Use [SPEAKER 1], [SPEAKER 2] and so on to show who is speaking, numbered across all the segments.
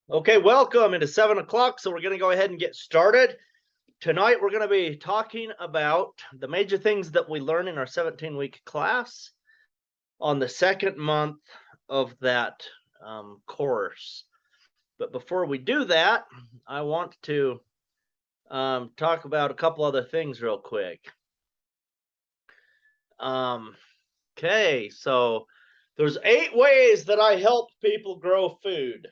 [SPEAKER 1] Okay, welcome into 7 o'clock. So we're going to go ahead and get started. Tonight, we're going to be talking about the major things that we learn in our 17-week class on the second month of that course. But before we do that, I want to talk about a couple other things real quick. Okay, so there's 8 ways that I help people grow food.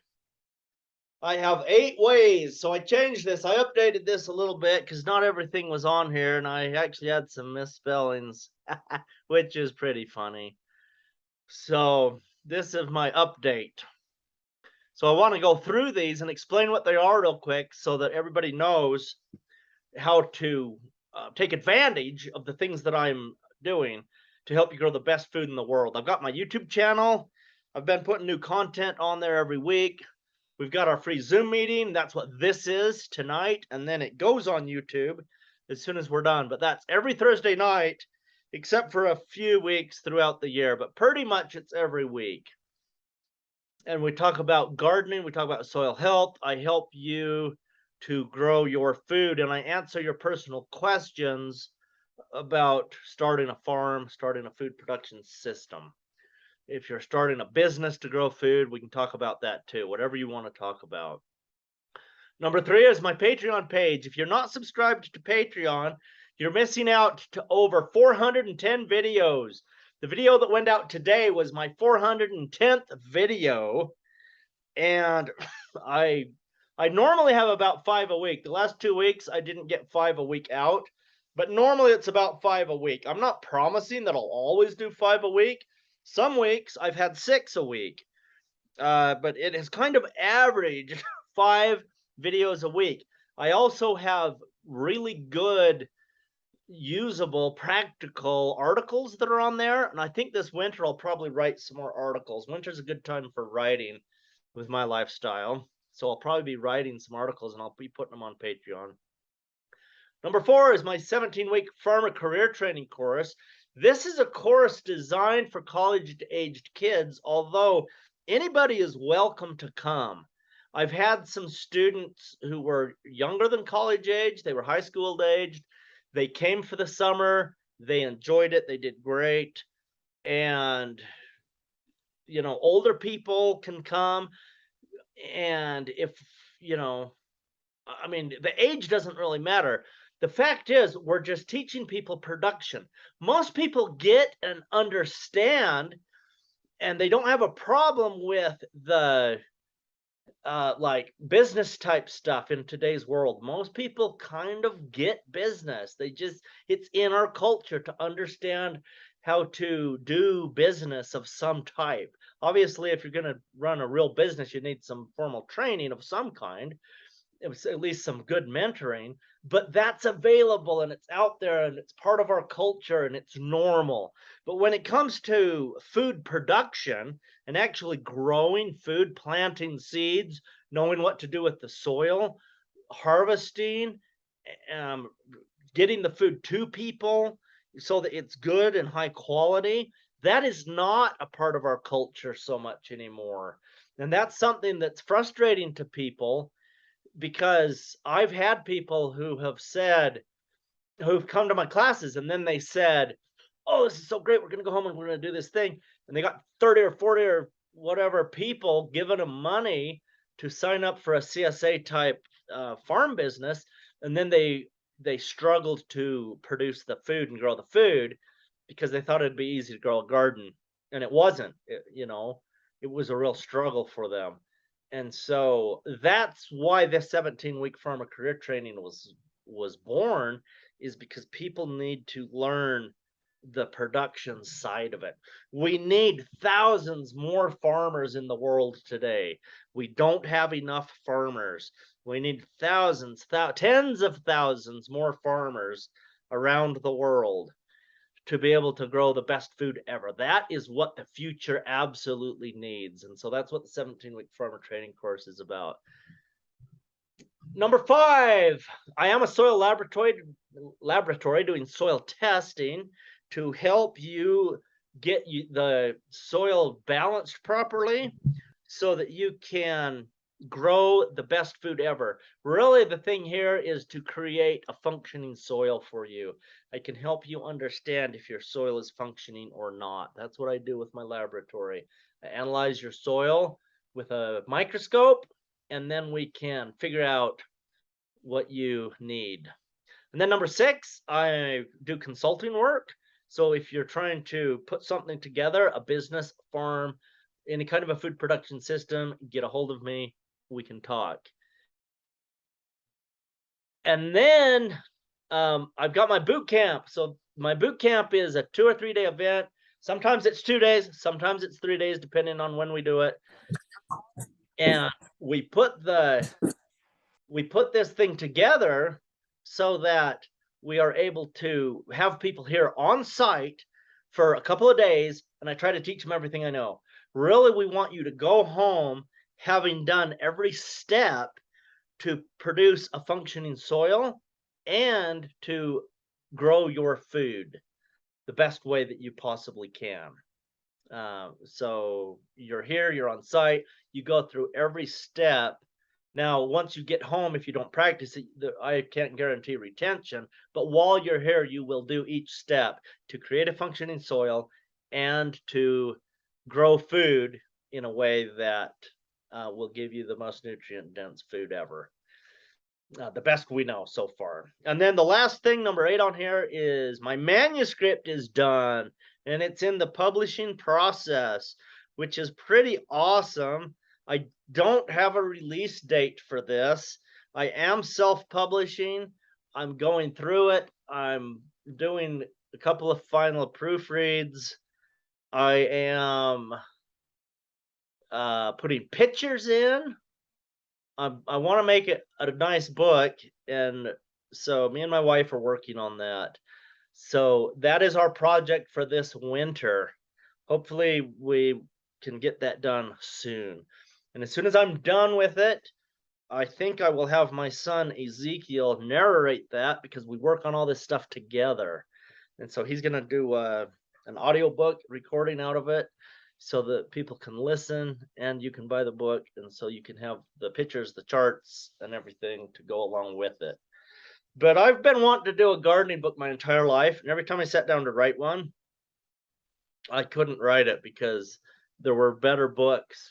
[SPEAKER 1] I have 8 ways. So I changed this. I updated this a little bit because not everything was on here, and I actually had some misspellings, which is pretty funny. So this is my update. So I want to go through these and explain what they are real quick so that everybody knows how to take advantage of the things that I'm doing to help you grow the best food in the world. I've got my YouTube channel. I've been putting new content on there every week. We've got our free Zoom meeting. That's what this is tonight. And then it goes on YouTube as soon as we're done. But that's every Thursday night, except for a few weeks throughout the year. But pretty much it's every week. And we talk about gardening. We talk about soil health. I help you to grow your food. And I answer your personal questions about starting a farm, starting a food production system. If you're starting a business to grow food, we can talk about that too, whatever you want to talk about. Number 3 is my Patreon page. If you're not subscribed to Patreon, you're missing out to over 410 videos. The video that went out today was my 410th video, and I normally have about 5 a week. The last 2 weeks I didn't get 5 a week out, but normally it's about 5 a week. I'm not promising that I'll always do 5 a week. Some weeks I've had 6 a week, but it has kind of averaged 5 videos a week. I also have really good, usable, practical articles that are on there. And I think this winter I'll probably write some more articles. Winter's a good time for writing with my lifestyle. So I'll probably be writing some articles and I'll be putting them on Patreon. Number 4 is my 17-week farmer career training course. This is a course designed for college-aged kids, although anybody is welcome to come. I've had some students who were younger than college age. They were high school aged. They came for the summer. They enjoyed it. They did great. And, older people can come. And if, the age doesn't really matter. The fact is, we're just teaching people production. Most people get and understand, and they don't have a problem with the like business type stuff in today's world. Most people kind of get business. It's in our culture to understand how to do business of some type. Obviously, if you're going to run a real business, you need some formal training of some kind. It was at least some good mentoring, but that's available and it's out there and it's part of our culture and it's normal. But when it comes to food production and actually growing food, planting seeds, knowing what to do with the soil, harvesting, um, getting the food to people so that it's good and high quality, that is not a part of our culture so much anymore. And that's something that's frustrating to people, because I've had people who've come to my classes and then they said, "Oh, this is so great. We're going to go home and we're going to do this thing." And they got 30 or 40 or whatever people giving them money to sign up for a CSA type farm business. And then they struggled to produce the food and grow the food because they thought it'd be easy to grow a garden. And it wasn't. It was a real struggle for them. And so that's why this 17-week farmer career training was born, is because people need to learn the production side of it. We need thousands more farmers in the world today. We don't have enough farmers. We need tens of thousands more farmers around the world to be able to grow the best food ever. That is what the future absolutely needs. And so that's what the 17-week farmer training course is about. Number 5, I am a soil laboratory doing soil testing to help you get the soil balanced properly so that you can grow the best food ever. Really, the thing here is to create a functioning soil for you. I can help you understand if your soil is functioning or not. That's what I do with my laboratory. I analyze your soil with a microscope, and then we can figure out what you need. And then number 6, I do consulting work. So if you're trying to put something together, a business, farm, any kind of a food production system, get a hold of me. We can talk. And then I've got my boot camp. So my boot camp is a 2 or 3 day event. Sometimes it's 2 days, sometimes it's 3 days, depending on when we do it. And we put the we put this thing together so that we are able to have people here on site for a couple of days, and I try to teach them everything I know. Really, we want you to go home having done every step to produce a functioning soil and to grow your food the best way that you possibly can. So you're here, you're on site, you go through every step. Now, once you get home, if you don't practice it, I can't guarantee retention, but while you're here, you will do each step to create a functioning soil and to grow food in a way that will give you the most nutrient dense food ever. The best we know so far. And then the last thing, number 8 on here, is my manuscript is done and it's in the publishing process, which is pretty awesome. I don't have a release date for this. I am self-publishing. I'm going through it. I'm doing a couple of final proofreads. I am putting pictures in. I want to make it a nice book, and so me and my wife are working on that. So that is our project for this winter. Hopefully we can get that done soon. And as soon as I'm done with it, I think I will have my son Ezekiel narrate that because we work on all this stuff together. And so he's going to do an audiobook recording out of it so that people can listen and you can buy the book. And so you can have the pictures, the charts, and everything to go along with it. But I've been wanting to do a gardening book my entire life. And every time I sat down to write one, I couldn't write it because there were better books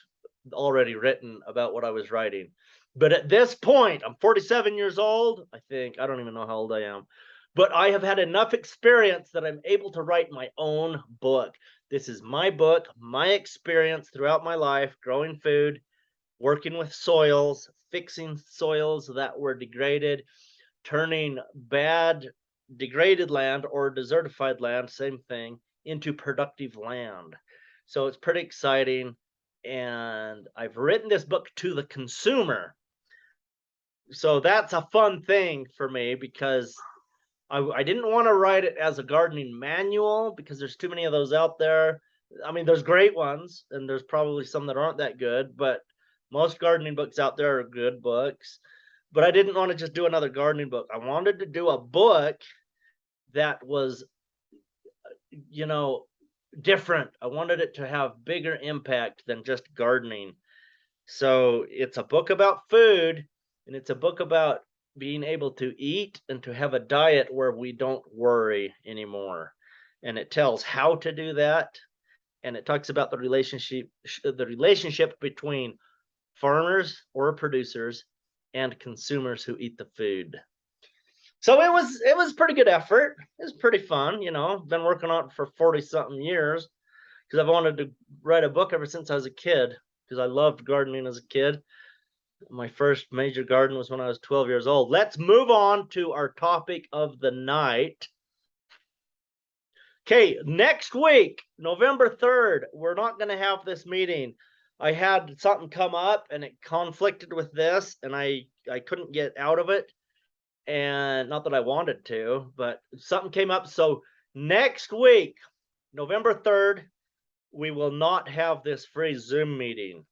[SPEAKER 1] already written about what I was writing. But at this point, I'm 47 years old, I think. I don't even know how old I am. But I have had enough experience that I'm able to write my own book. This is my book, my experience throughout my life, growing food, working with soils, fixing soils that were degraded, turning bad, degraded land or desertified land, same thing, into productive land. So it's pretty exciting. And I've written this book to the consumer. So that's a fun thing for me because I didn't want to write it as a gardening manual because there's too many of those out there. I mean, there's great ones and there's probably some that aren't that good, but most gardening books out there are good books. But I didn't want to just do another gardening book. I wanted to do a book that was, you know, different. I wanted it to have bigger impact than just gardening. So it's a book about food and it's a book about being able to eat and to have a diet where we don't worry anymore. And it tells how to do that. And it talks about the relationship between farmers or producers and consumers who eat the food. So it was pretty good effort. It was pretty fun, you know. Been working on it for 40 something years because I've wanted to write a book ever since I was a kid because I loved gardening as a kid. My first major garden was when I was 12 years old. Let's move on to our topic of the night. Okay, next week, November 3rd, we're not going to have this meeting. I had something come up and it conflicted with this and I couldn't get out of it. And not that I wanted to, but something came up. So next week, November 3rd, we will not have this free Zoom meeting.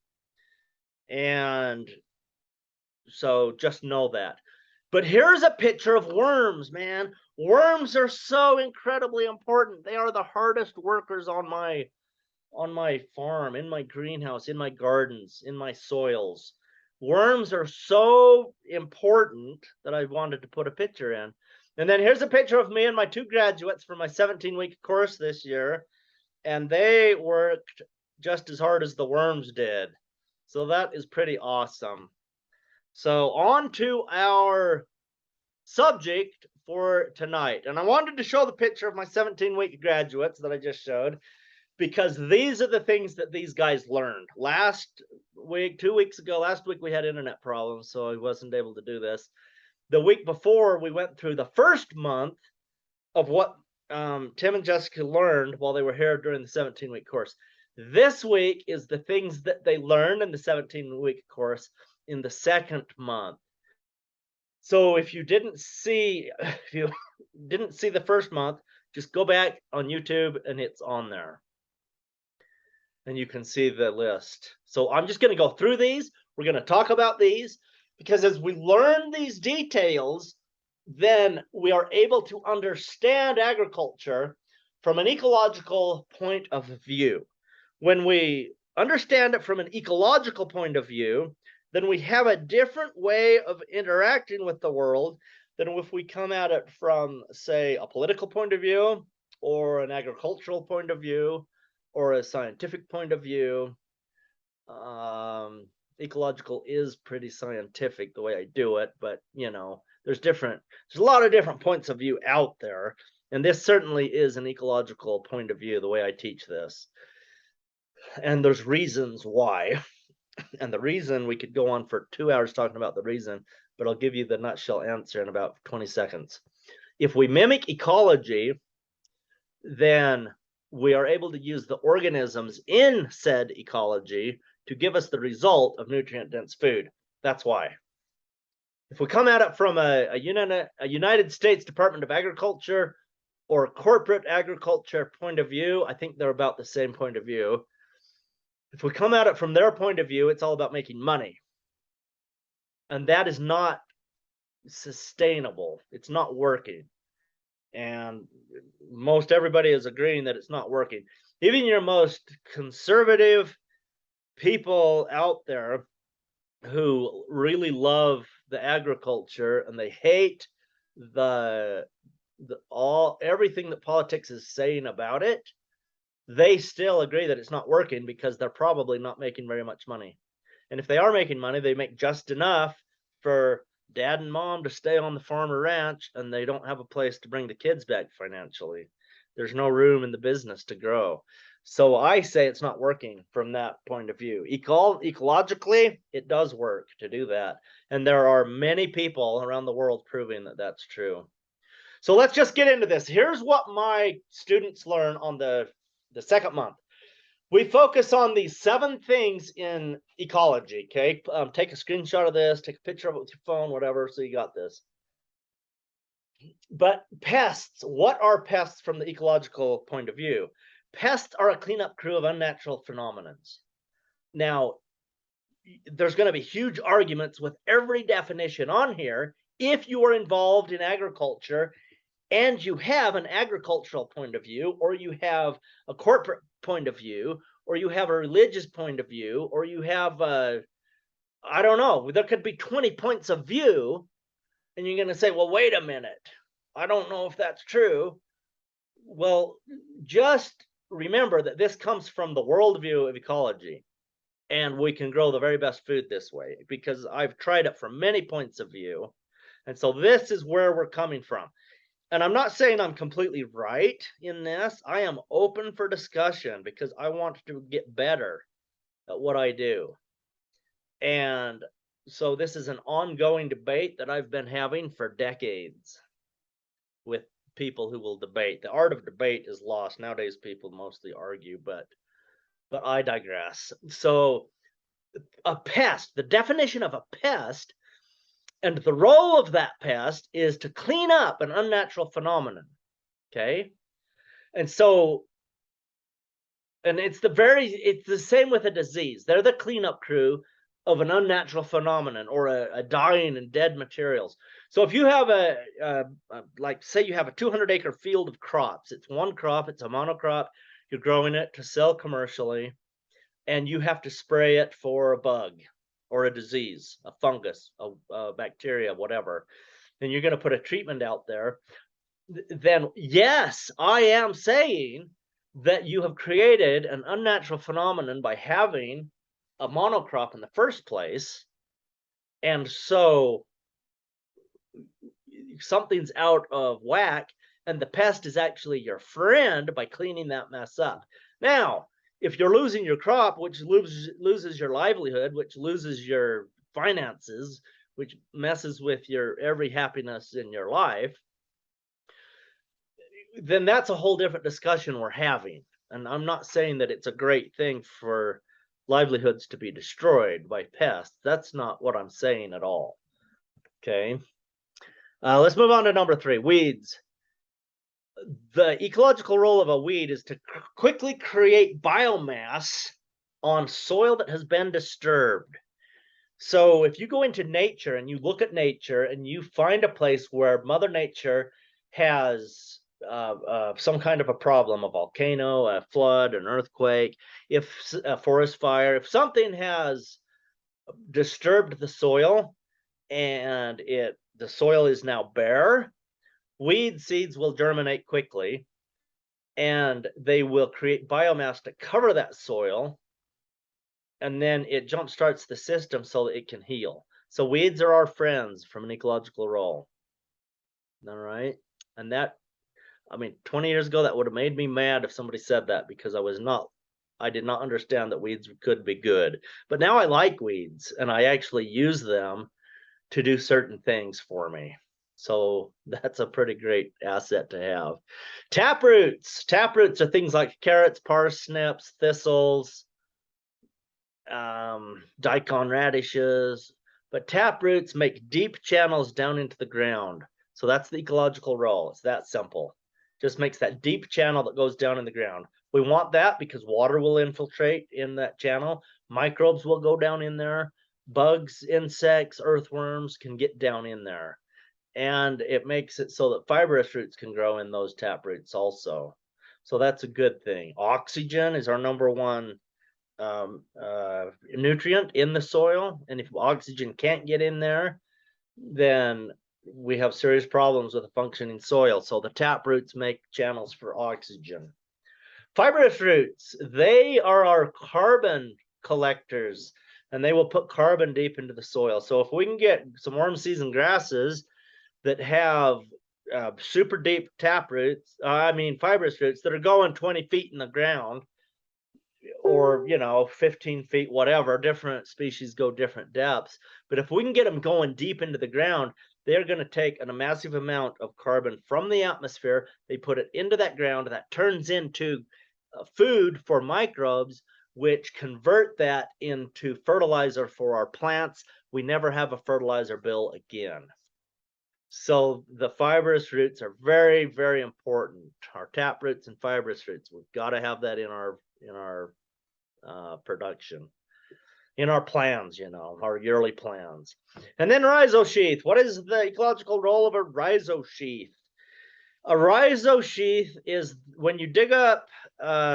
[SPEAKER 1] And so just know that. But here's a picture of worms, man. Worms are so incredibly important. They are the hardest workers on my farm, in my greenhouse, in my gardens, in my soils. Worms are so important that I wanted to put a picture in. And then here's a picture of me and my 2 graduates from my 17-week course this year, and they worked just as hard as the worms did. So that is pretty awesome. So on to our subject for tonight. And I wanted to show the picture of my 17-week graduates that I just showed, because these are the things that these guys learned. Last week, 2 weeks ago, last week we had internet problems, so I wasn't able to do this. The week before, we went through the first month of what Tim and Jessica learned while they were here during the 17-week course. This week is the things that they learned in the 17-week course in the second month. So if you didn't see the first month, just go back on YouTube and it's on there. And you can see the list. So I'm just going to go through these. We're going to talk about these, because as we learn these details, then we are able to understand agriculture from an ecological point of view. When we understand it from an ecological point of view, then we have a different way of interacting with the world than if we come at it from, say, a political point of view, or an agricultural point of view, or a scientific point of view. Ecological is pretty scientific the way I do it, but there's a lot of different points of view out there, and this certainly is an ecological point of view the way I teach this. And there's reasons why. And the reason, we could go on for 2 hours talking about the reason, but I'll give you the nutshell answer in about 20 seconds. If we mimic ecology, then we are able to use the organisms in said ecology to give us the result of nutrient-dense food. That's why. If we come at it from a United States Department of Agriculture or corporate agriculture point of view, I think they're about the same point of view. If we come at it from their point of view, it's all about making money. And that is not sustainable. It's not working. And most everybody is agreeing that it's not working. Even your most conservative people out there who really love the agriculture and they hate everything that politics is saying about it, they still agree that it's not working, because they're probably not making very much money. And if they are making money, they make just enough for dad and mom to stay on the farm or ranch, and they don't have a place to bring the kids back financially. There's no room in the business to grow. So I say it's not working from that point of view. Ecologically, it does work to do that. And there are many people around the world proving that that's true. So let's just get into this. Here's what my students learn on the second month. We focus on these 7 things in ecology, okay? Take a screenshot of this, take a picture of it with your phone, whatever, so you got this. But pests, what are pests from the ecological point of view? Pests are a cleanup crew of unnatural phenomena. Now, there's going to be huge arguments with every definition on here if you are involved in agriculture and you have an agricultural point of view, or you have a corporate point of view, or you have a religious point of view, or you have I don't know, there could be 20 points of view, and you're going to say, well, wait a minute, I don't know if that's true. Well, just remember that this comes from the worldview of ecology, and we can grow the very best food this way, because I've tried it from many points of view. And so this is where we're coming from. And I'm not saying I'm completely right in this. I am open for discussion, because I want to get better at what I do. And so this is an ongoing debate that I've been having for decades with people who will debate. The art of debate is lost. Nowadays, people mostly argue, but I digress. So a pest, the definition of a pest, and the role of that pest is to clean up an unnatural phenomenon, okay? And so, and it's the same with a disease. They're the cleanup crew of an unnatural phenomenon, or a dying and dead materials. So if you have like, say you have a 200-acre field of crops, it's one crop, it's a monocrop, you're growing it to sell commercially, and you have to spray it for a bug or a disease, a fungus, a bacteria, whatever, and you're going to put a treatment out there, then yes, I am saying that you have created an unnatural phenomenon by having a monocrop in the first place. And so something's out of whack, and the pest is actually your friend by cleaning that mess up. Now, if you're losing your crop, which loses your livelihood, which loses your finances, which messes with your every happiness in your life, then that's a whole different discussion we're having. And I'm not saying that it's a great thing for livelihoods to be destroyed by pests. That's not what I'm saying at all. Okay. Let's move on to number 3, weeds. The ecological role of a weed is to quickly create biomass on soil that has been disturbed. So if you go into nature and you look at nature and you find a place where Mother Nature has some kind of a problem, a volcano, a flood, an earthquake, if a forest fire, if something has disturbed the soil and the soil is now bare, weed seeds will germinate quickly and they will create biomass to cover that soil, and then it jumpstarts the system so that it can heal. So weeds are our friends from an ecological role. All right. And that, I mean, 20 years ago, that would have made me mad if somebody said that, because I did not understand that weeds could be good. But now I like weeds and I actually use them to do certain things for me. So that's a pretty great asset to have. Taproots. Taproots are things like carrots, parsnips, thistles, daikon radishes. But taproots make deep channels down into the ground. So that's the ecological role. It's that simple. Just makes that deep channel that goes down in the ground. We want that because water will infiltrate in that channel. Microbes will go down in there. Bugs, insects, earthworms can get down in there. And it makes it so that fibrous roots can grow in those taproots also. So that's a good thing. Oxygen is our number one nutrient in the soil. And if oxygen can't get in there, then we have serious problems with a functioning soil. So the taproots make channels for oxygen. Fibrous roots, they are our carbon collectors, and they will put carbon deep into the soil. So if we can get some warm season grasses that have super deep taproots, fibrous roots that are going 20 feet in the ground, or 15 feet, whatever, different species go different depths, but if we can get them going deep into the ground, they're going to take a massive amount of carbon from the atmosphere. They put it into that ground, that turns into food for microbes, which convert that into fertilizer for our plants. We never have a fertilizer bill again. So the fibrous roots are very, very important. Our tap roots and fibrous roots, we've got to have that in our production, in our plans, our yearly plans. And then rhizosheath. What is the ecological role of a rhizosheath? A rhizosheath is when you dig up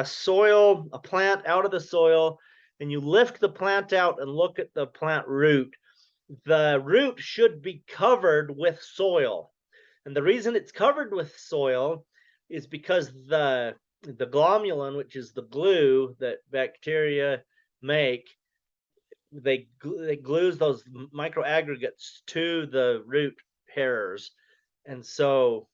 [SPEAKER 1] soil, a plant out of the soil, and you lift the plant out and look at the plant root. The root should be covered with soil. And the reason it's covered with soil is because the glomulin, which is the glue that bacteria make, they glues those microaggregates to the root hairs. And so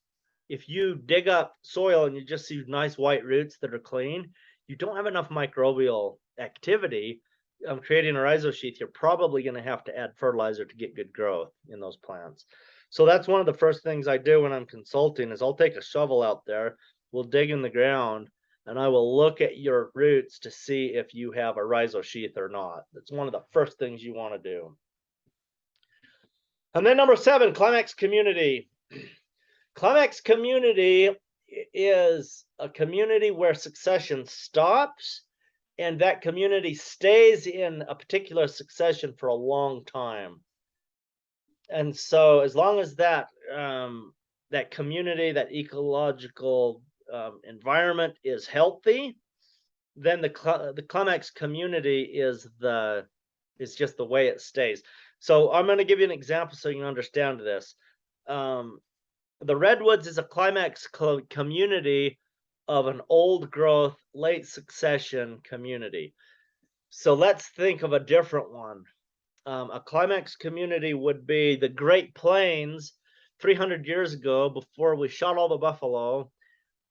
[SPEAKER 1] if you dig up soil and you just see nice white roots that are clean, you don't have enough microbial activity. Creating a rhizosheath, you're probably going to have to add fertilizer to get good growth in those plants. So that's one of the first things I do when I'm consulting is I'll take a shovel out there, we'll dig in the ground, and I will look at your roots to see if you have a rhizosheath or not. That's one of the first things you want to do. And then number 7, climax community. Climax community is a community where succession stops, and that community stays in a particular succession for a long time. And so as long as that that community, that ecological environment is healthy, then the climax community is the It's just the way it stays. So I'm going to give you an example so you can understand this. Um, the redwoods is a climax community of an old growth, late succession community. So let's think of a different one. A climax community would be the Great Plains 300 years ago before we shot all the buffalo,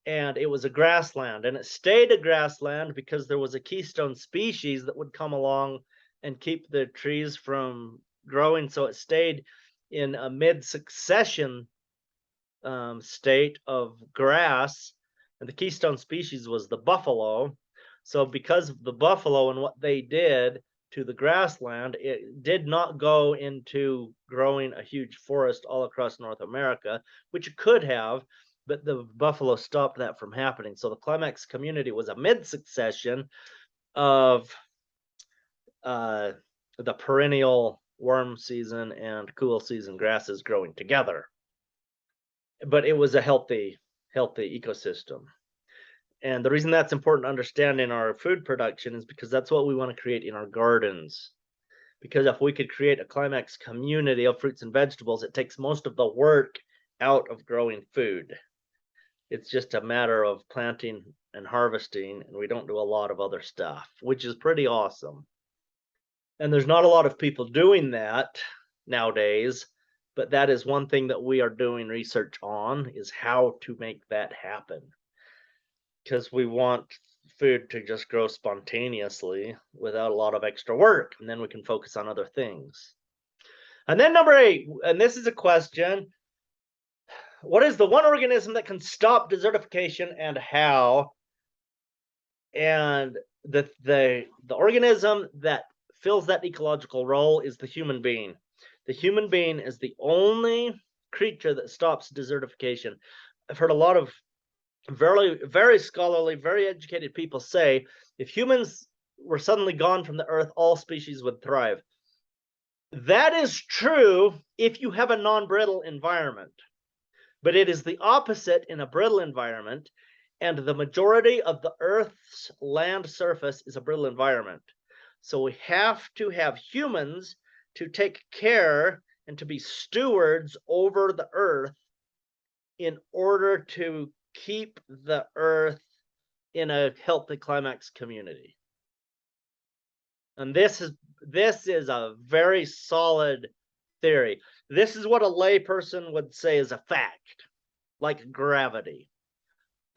[SPEAKER 1] and it was a grassland, and it stayed a grassland because there was a keystone species that would come along and keep the trees from growing. So it stayed in a mid-succession state of grass, and the keystone species was the buffalo. So because of the buffalo and what they did to the grassland, it did not go into growing a huge forest all across North America, which it could have, but the buffalo stopped that from happening. So the climax community was a mid-succession of uh, the perennial warm season and cool season grasses growing together. But it was a healthy ecosystem. And the reason that's important to understand in our food production is because that's what we want to create in our gardens. Because if we could create a climax community of fruits and vegetables, it takes most of the work out of growing food. It's just a matter of planting and harvesting, and we don't do a lot of other stuff, which is pretty awesome. And there's not a lot of people doing that nowadays, but that is one thing that we are doing research on, is how to make that happen. Because we want food to just grow spontaneously without a lot of extra work, and then we can focus on other things. And then number 8, and this is a question: what is the one organism that can stop desertification and how? And the organism that fills that ecological role is the human being. The human being is the only creature that stops desertification. I've heard a lot of very scholarly, very educated people say if humans were suddenly gone from the earth, all species would thrive. That is true if you have a non-brittle environment, but it is the opposite in a brittle environment, and the majority of the earth's land surface is a brittle environment. So we have to have humans to take care and to be stewards over the earth in order to keep the earth in a healthy climax community. And this is a very solid theory. This is what a layperson would say is a fact, like gravity.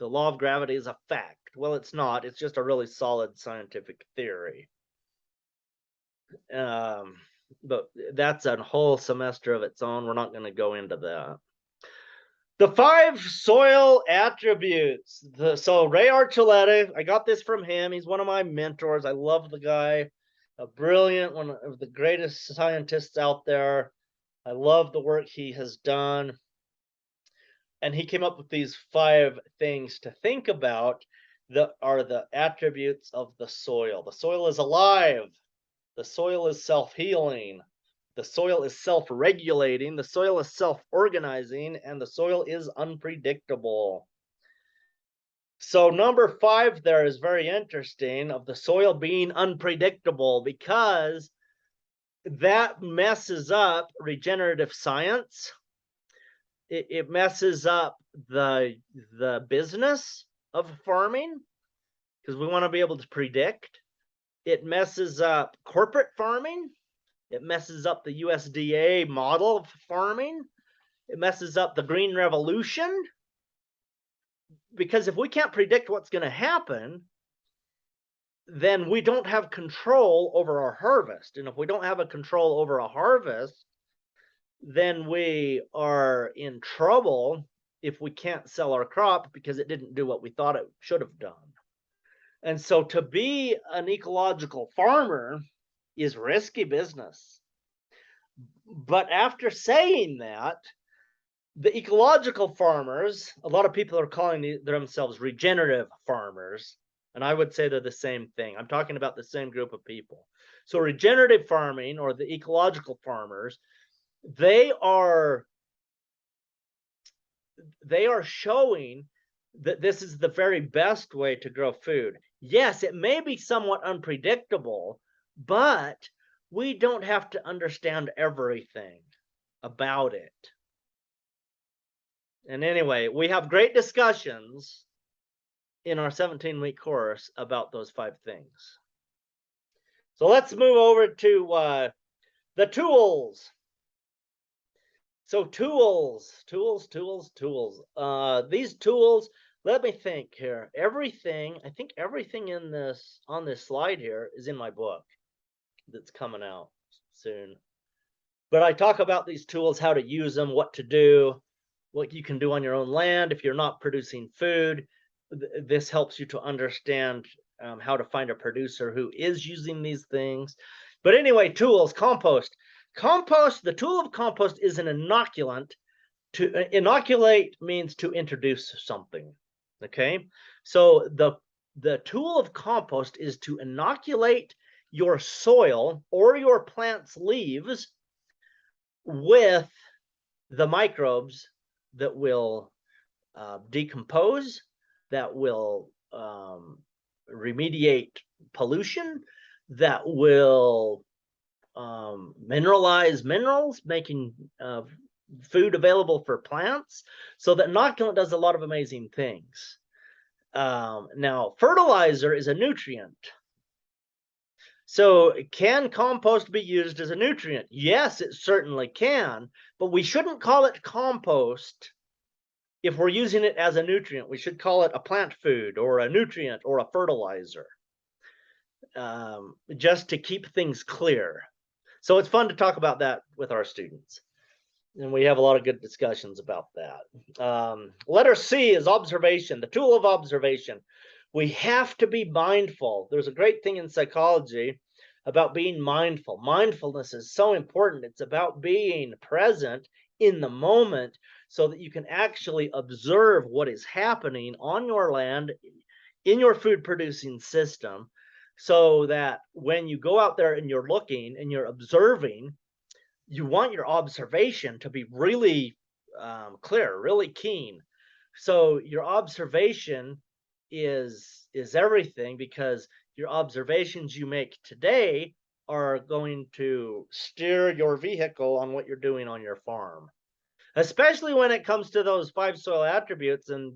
[SPEAKER 1] The law of gravity is a fact. Well, it's not. It's just a really solid scientific theory. But that's a whole semester of its own. We're not going to go into that. The 5 soil attributes. So Ray Archuleta, I got this from him. He's one of my mentors. I love the guy. A brilliant, one of the greatest scientists out there. I love the work he has done. And he came up with these 5 things to think about that are the attributes of the soil. The soil is alive. The soil is self-healing. The soil is self-regulating. The soil is self-organizing. And the soil is unpredictable. So number 5 there is very interesting, of the soil being unpredictable, because that messes up regenerative science. It messes up the business of farming, because we want to be able to predict. It messes up corporate farming. It messes up the USDA model of farming. It messes up the Green Revolution. Because if we can't predict what's going to happen, then we don't have control over our harvest. And if we don't have a control over a harvest, then we are in trouble if we can't sell our crop because it didn't do what we thought it should have done. And so to be an ecological farmer is risky business. But after saying that, the ecological farmers, a lot of people are calling themselves regenerative farmers, and I would say they're the same thing. I'm talking about the same group of people. So regenerative farming, or the ecological farmers, they are showing that this is the very best way to grow food. Yes, it may be somewhat unpredictable, but we don't have to understand everything about it. And anyway, we have great discussions in our 17-week course about those 5 things. So let's move over to the tools. So tools. These tools, let me think here. I think everything in this on this slide here is in my book that's coming out soon. But I talk about these tools, how to use them, what to do, what you can do on your own land if you're not producing food. This helps you to understand how to find a producer who is using these things. But anyway, tools, compost. Compost, the tool of compost is an inoculant. To inoculate means to introduce something. Okay, so the tool of compost is to inoculate your soil or your plant's leaves with the microbes that will decompose, that will remediate pollution, that will mineralize minerals, making food available for plants. So that inoculant does a lot of amazing things. Now, fertilizer is a nutrient. So can compost be used as a nutrient? Yes, it certainly can, but we shouldn't call it compost if we're using it as a nutrient. We should call it a plant food or a nutrient or a fertilizer, just to keep things clear. So it's fun to talk about that with our students. And we have a lot of good discussions about that. Letter C is observation, the tool of observation. We have to be mindful. There's a great thing in psychology about being mindful. Mindfulness is so important. It's about being present in the moment so that you can actually observe what is happening on your land, in your food producing system, so that when you go out there and you're looking and you're observing, you want your observation to be really clear, really keen. So your observation is everything, because your observations you make today are going to steer your vehicle on what you're doing on your farm, especially when it comes to those 5 soil attributes. And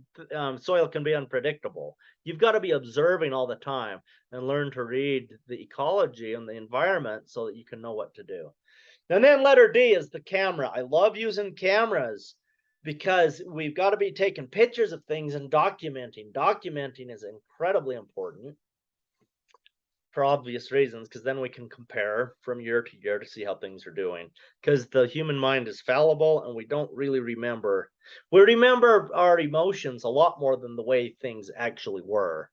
[SPEAKER 1] soil can be unpredictable. You've got to be observing all the time and learn to read the ecology and the environment so that you can know what to do. And then letter D is the camera. I love using cameras because we've got to be taking pictures of things and documenting. Documenting is incredibly important for obvious reasons, because then we can compare from year to year to see how things are doing. Because the human mind is fallible and we don't really remember. We remember our emotions a lot more than the way things actually were.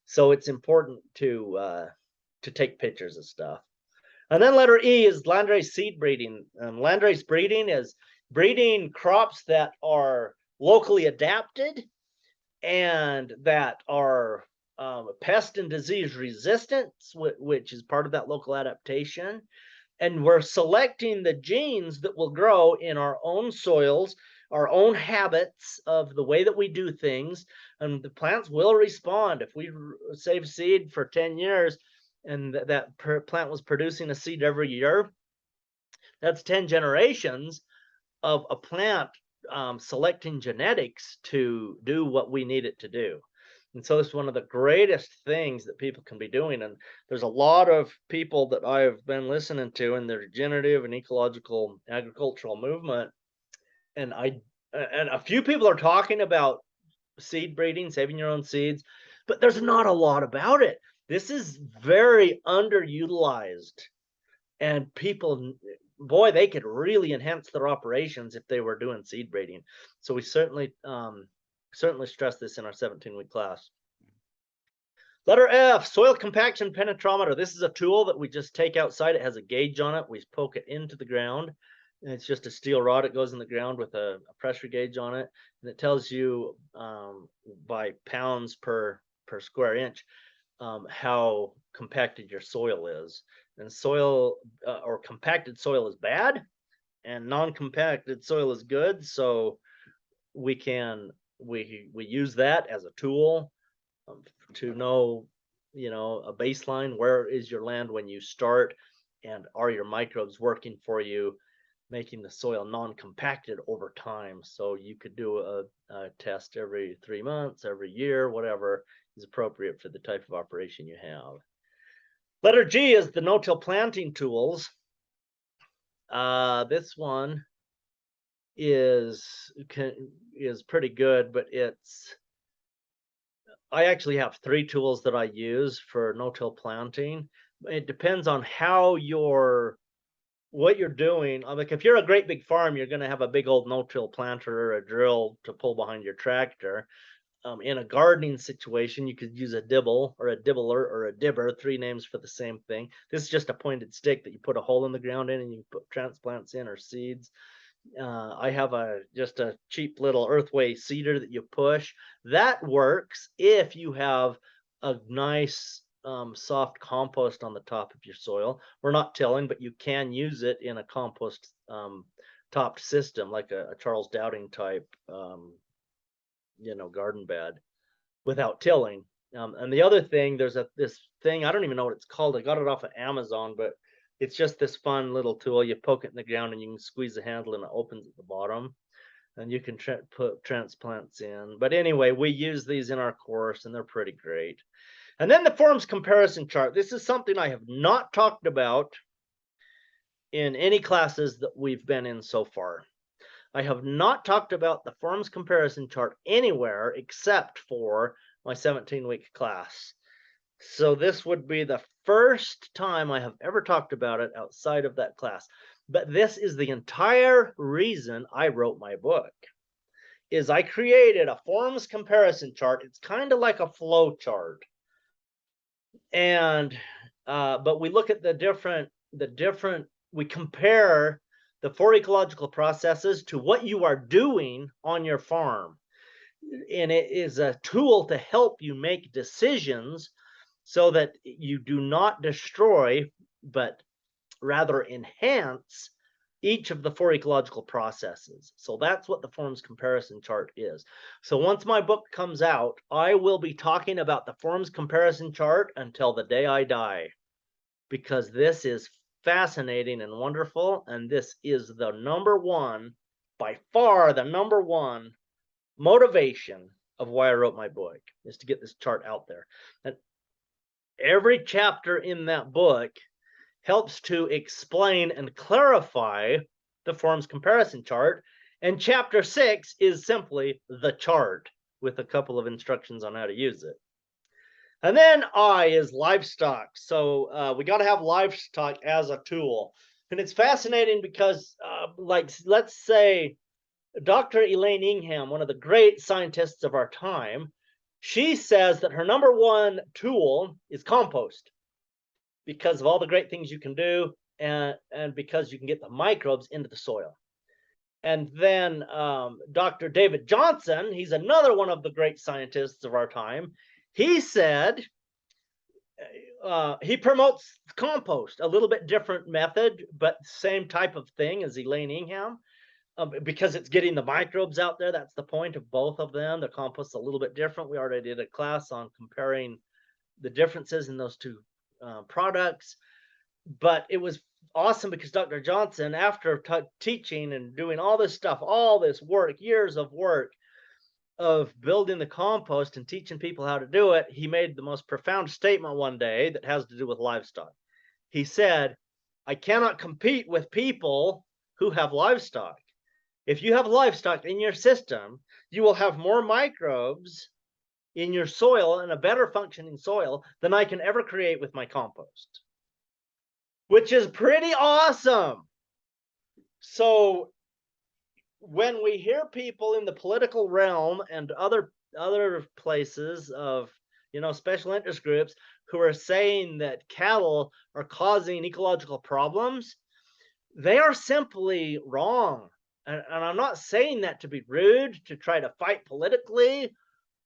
[SPEAKER 1] So it's important to take pictures of stuff. And then letter E is landrace seed breeding. Landrace breeding is breeding crops that are locally adapted and that are pest and disease resistant, which is part of that local adaptation. And we're selecting the genes that will grow in our own soils, our own habits of the way that we do things, and the plants will respond. If we save seed for 10 years, and that plant was producing a seed every year, that's 10 generations of a plant selecting genetics to do what we need it to do. And so it's one of the greatest things that people can be doing. And there's a lot of people that I've been listening to in the regenerative and ecological agricultural movement, and a few people are talking about seed breeding, saving your own seeds, but there's not a lot about it. This is very underutilized, and people, boy, they could really enhance their operations if they were doing seed breeding. So we certainly stress this in our 17-week class. Letter F, soil compaction penetrometer. This is a tool that we just take outside. It has a gauge on it. We poke it into the ground, and it's just a steel rod. It goes in the ground with a pressure gauge on it, and it tells you by pounds per square inch how compacted your soil is. And soil or compacted soil is bad, and non-compacted soil is good. So we use that as a tool to know, a baseline. Where is your land when you start, and are your microbes working for you, making the soil non-compacted over time. So you could do a test every 3 months, every year, whatever is appropriate for the type of operation you have. Letter G is the no-till planting tools. This one is pretty good, but I actually have 3 tools that I use for no-till planting. It depends on what you're doing. Like if you're a great big farm, you're going to have a big old no-till planter or a drill to pull behind your tractor. In a gardening situation, you could use a dibble or a dibbler or a dibber, 3 names for the same thing. This is just a pointed stick that you put a hole in the ground in and you put transplants in or seeds. I have just a cheap little earthway seeder that you push. That works if you have a nice soft compost on the top of your soil. We're not tilling, but you can use it in a compost topped system like a Charles Dowding type garden bed without tilling. And the other thing, there's this thing, I don't even know what it's called. I got it off of Amazon, but it's just this fun little tool. You poke it in the ground and you can squeeze the handle and it opens at the bottom. And you can put transplants in. But anyway, we use these in our course and they're pretty great. And then the forms comparison chart. This is something I have not talked about in any classes that we've been in so far. I have not talked about the forms comparison chart anywhere except for my 17-week class. So this would be the first time I have ever talked about it outside of that class. But this is the entire reason I wrote my book, is I created a forms comparison chart. It's kind of like a flow chart. And but we look at we compare the 4 ecological processes to what you are doing on your farm. And it is a tool to help you make decisions so that you do not destroy, but rather enhance each of the 4 ecological processes. So that's what the forms comparison chart is. So once my book comes out, I will be talking about the forms comparison chart until the day I die, because this is fascinating and wonderful. And this is the number one, by far the number one motivation of why I wrote my book, is to get this chart out there. And every chapter in that book helps to explain and clarify the forms comparison chart. And chapter 6 is simply the chart with a couple of instructions on how to use it. And then I is livestock. So we got to have livestock as a tool. And it's fascinating because like, let's say Dr. Elaine Ingham, one of the great scientists of our time, she says that her number one tool is compost, because of all the great things you can do and because you can get the microbes into the soil. And then Dr. David Johnson, he's another one of the great scientists of our time. He said he promotes compost, a little bit different method, but same type of thing as Elaine Ingham, because it's getting the microbes out there. That's the point of both of them. The compost is a little bit different. We already did a class on comparing the differences in those 2 products. But it was awesome because Dr. Johnson, after teaching and doing all this stuff, all this work, years of work of building the compost and teaching people how to do it, he made the most profound statement one day that has to do with livestock. He said, I cannot compete with people who have livestock. If you have livestock in your system, you will have more microbes in your soil and a better functioning soil than I can ever create with my compost, which is pretty awesome. So when we hear people in the political realm and other places of, special interest groups who are saying that cattle are causing ecological problems, they are simply wrong. And I'm not saying that to be rude, to try to fight politically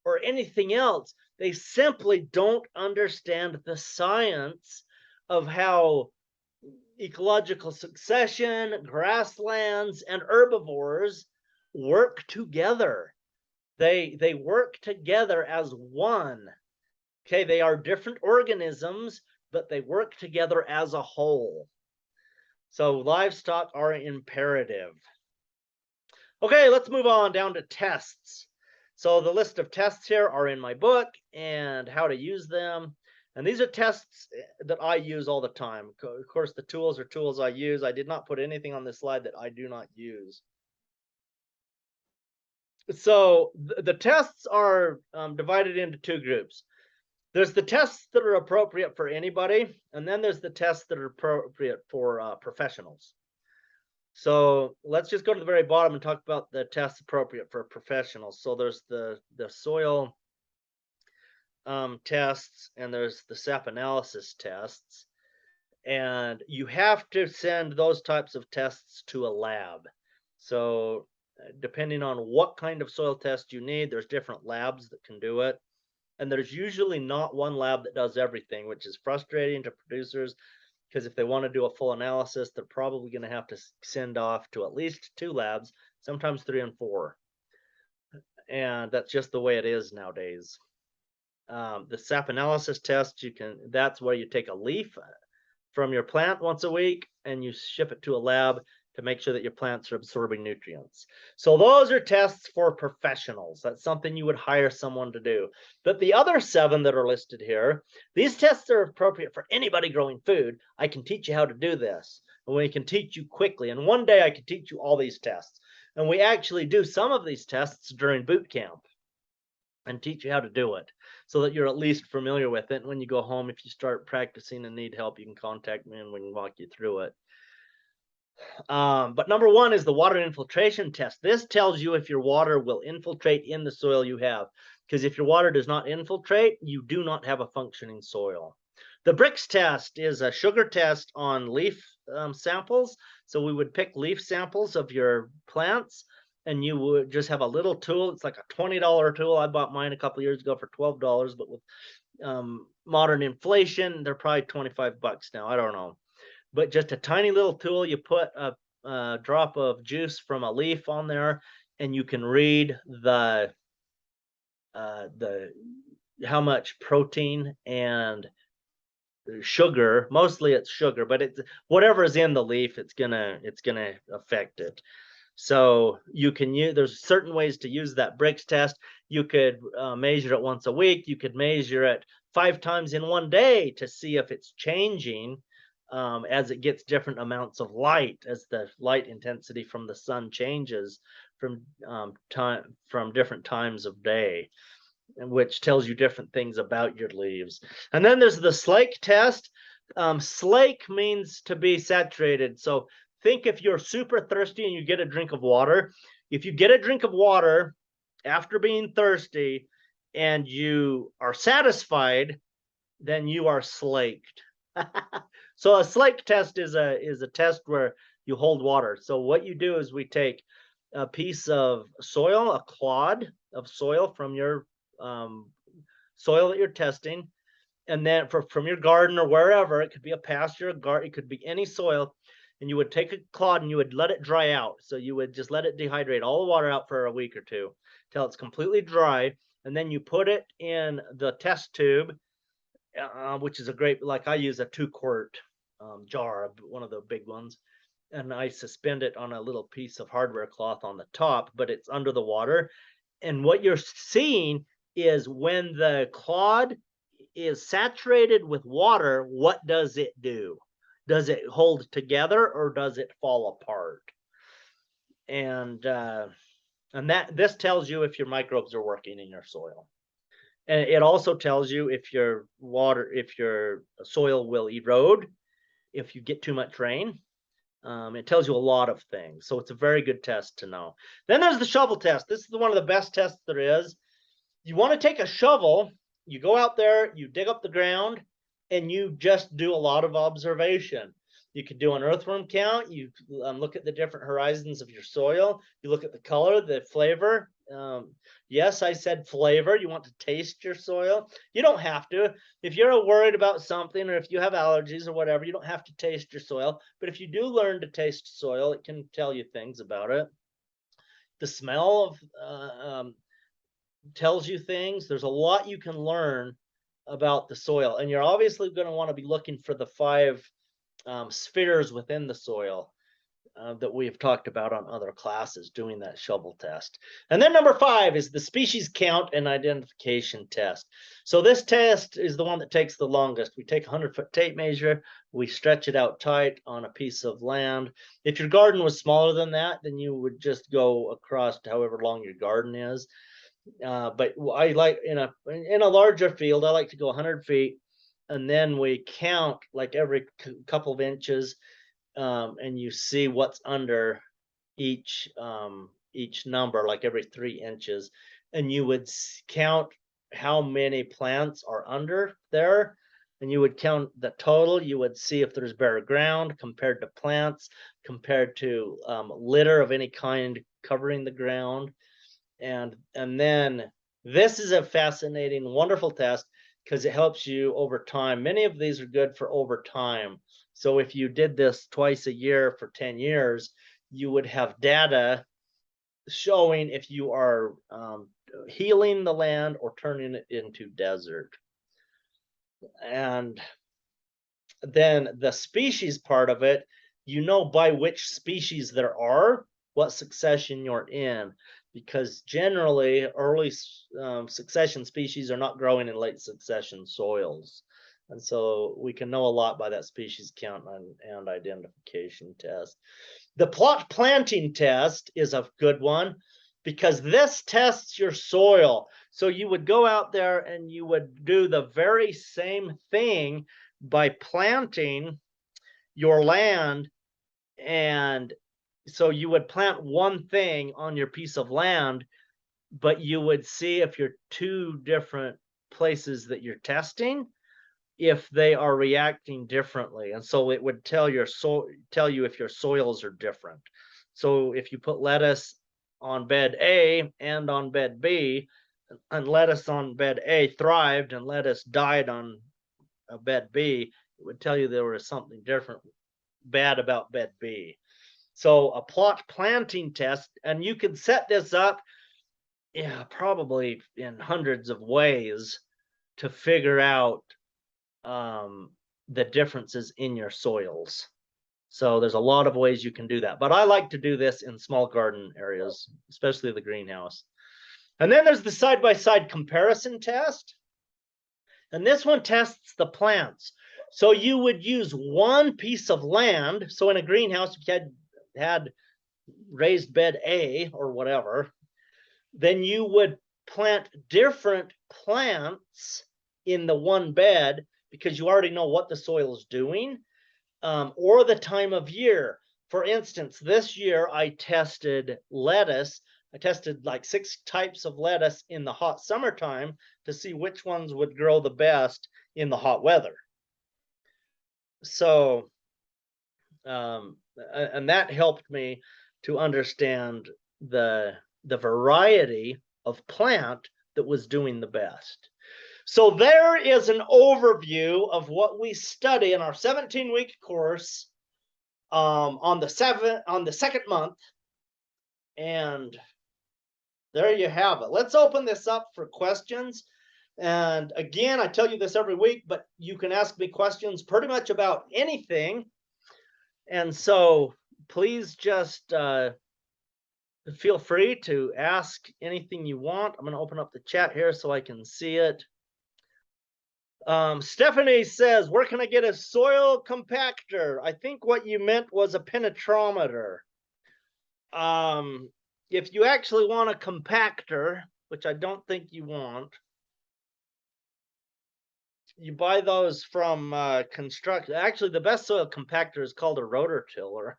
[SPEAKER 1] or anything else. They simply don't understand the science of how ecological succession, grasslands, and herbivores work together. They work together as one. Okay, they are different organisms, but they work together as a whole. So livestock are imperative. Okay, let's move on down to tests. So the list of tests here are in my book and how to use them. And these are tests that I use all the time. Of course, the tools are tools I use. I did not put anything on this slide that I do not use. So the tests are divided into two groups. There's the tests that are appropriate for anybody, and then there's the tests that are appropriate for professionals. So let's just go to the very bottom and talk about the tests appropriate for professionals. So there's the soil tests, and there's the sap analysis tests, and you have to send those types of tests to a lab. So depending on what kind of soil test you need, there's different labs that can do it. And there's usually not one lab that does everything, which is frustrating to producers because if they want to do a full analysis, they're probably going to have to send off to at least 2 labs, sometimes 3 and 4. And that's just the way it is nowadays. The sap analysis test, that's where you take a leaf from your plant once a week and you ship it to a lab to make sure that your plants are absorbing nutrients. So those are tests for professionals. That's something you would hire someone to do. But the other 7 that are listed here, these tests are appropriate for anybody growing food. I can teach you how to do this, and we can teach you quickly. And one day I can teach you all these tests. And we actually do some of these tests during boot camp and teach you how to do it so that you're at least familiar with it. And when you go home, if you start practicing and need help, you can contact me and we can walk you through it. But number 1 is the water infiltration test. This tells you if your water will infiltrate in the soil you have, because if your water does not infiltrate, you do not have a functioning soil. The bricks test is a sugar test on leaf samples. So we would pick leaf samples of your plants, and you would just have a little tool. It's like a $20 tool. I bought mine a couple years ago for $12, but with modern inflation, they're probably 25 bucks now. I don't know. But just a tiny little tool. You put a drop of juice from a leaf on there, and you can read the how much protein and sugar, mostly it's sugar, but it's whatever is in the leaf, it's gonna affect it. So you can use, there's certain ways to use that bricks test. You could measure it once a week. You could measure it 5 times in one day to see if it's changing as it gets different amounts of light, as the light intensity from the sun changes from different times of day, which tells you different things about your leaves. And then there's the slake test. Slake means to be saturated. So think if you're super thirsty and you get a drink of water. If you get a drink of water after being thirsty and you are satisfied, then you are slaked. So a slake test is a test where you hold water. So what you do is we take a piece of soil, a clod of soil from your soil that you're testing, and then from your garden or wherever, it could be a pasture, a garden, it could be any soil, and you would take a clod and you would let it dry out. So you would just let it dehydrate all the water out for a week or two till it's completely dry, and then you put it in the test tube, which is a great, like I use a 2-quart jar, one of the big ones, and I suspend it on a little piece of hardware cloth on the top, but it's under the water. And what you're seeing is when the clod is saturated with water, what does it do? Does it hold together or does it fall apart? And that this tells you if your microbes are working in your soil. And it also tells you if your soil will erode if you get too much rain. It tells you a lot of things. So it's a very good test to know. Then there's the shovel test. This is one of the best tests there is. You want to take a shovel, you go out there, you dig up the ground, and you just do a lot of observation. You could do an earthworm count. You look at the different horizons of your soil. You look at the color, the flavor. Yes, I said flavor. You want to taste your soil. You don't have to. If you're worried about something or if you have allergies or whatever, you don't have to taste your soil. But if you do learn to taste soil, it can tell you things about it. The smell of tells you things. There's a lot you can learn about the soil, and you're obviously going to want to be looking for the 5 spheres within the soil that we've talked about on other classes doing that shovel test. And then number 5 is the species count and identification test. So this test is the one that takes the longest. We take a 100-foot tape measure, we stretch it out tight on a piece of land. If your garden was smaller than that, then you would just go across to however long your garden is. But I like in a larger field, I like to go 100 feet, and then we count like every couple of inches, and you see what's under each number, like every 3 inches, and you would count how many plants are under there, and you would count the total. You would see if there's bare ground compared to plants, compared to litter of any kind covering the ground. And then this is a fascinating, wonderful test because it helps you over time. Many of these are good for over time. So if you did this twice a year for 10 years, you would have data showing if you are healing the land or turning it into desert. And then the species part of it, you know by which species there are, what succession you're in, because generally early succession species are not growing in late succession soils. And so we can know a lot by that species count and identification test. The plot planting test is a good one because this tests your soil. So you would go out there and you would do the very same thing by planting your land. And so you would plant one thing on your piece of land, but you would see if your 2 different places that you're testing, if they are reacting differently. And so it would tell you if your soils are different. So if you put lettuce on bed A and on bed B, and lettuce on bed A thrived and lettuce died on bed B, it would tell you there was something different bad about bed B. So a plot planting test, and you can set this up, yeah, probably in hundreds of ways to figure out the differences in your soils. So there's a lot of ways you can do that, but I like to do this in small garden areas, especially the greenhouse. And then there's the side-by-side comparison test. And this one tests the plants. So you would use one piece of land. So in a greenhouse, if you had raised bed A or whatever, then you would plant different plants in the one bed because you already know what the soil is doing, or the time of year. For instance, this year I tested lettuce. I tested like 6 types of lettuce in the hot summertime to see which ones would grow the best in the hot weather. So, and that helped me to understand the variety of plant that was doing the best. So there is an overview of what we study in our 17-week course on the second month. And there you have it. Let's open this up for questions. And again, I tell you this every week, but you can ask me questions pretty much about anything. And so please just feel free to ask anything you want. I'm going to open up the chat here so I can see it. Stephanie says, where can I get a soil compactor? I think what you meant was a penetrometer. If you actually want a compactor, which I don't think you want, you buy those from Construct. Actually, the best soil compactor is called a rotor tiller.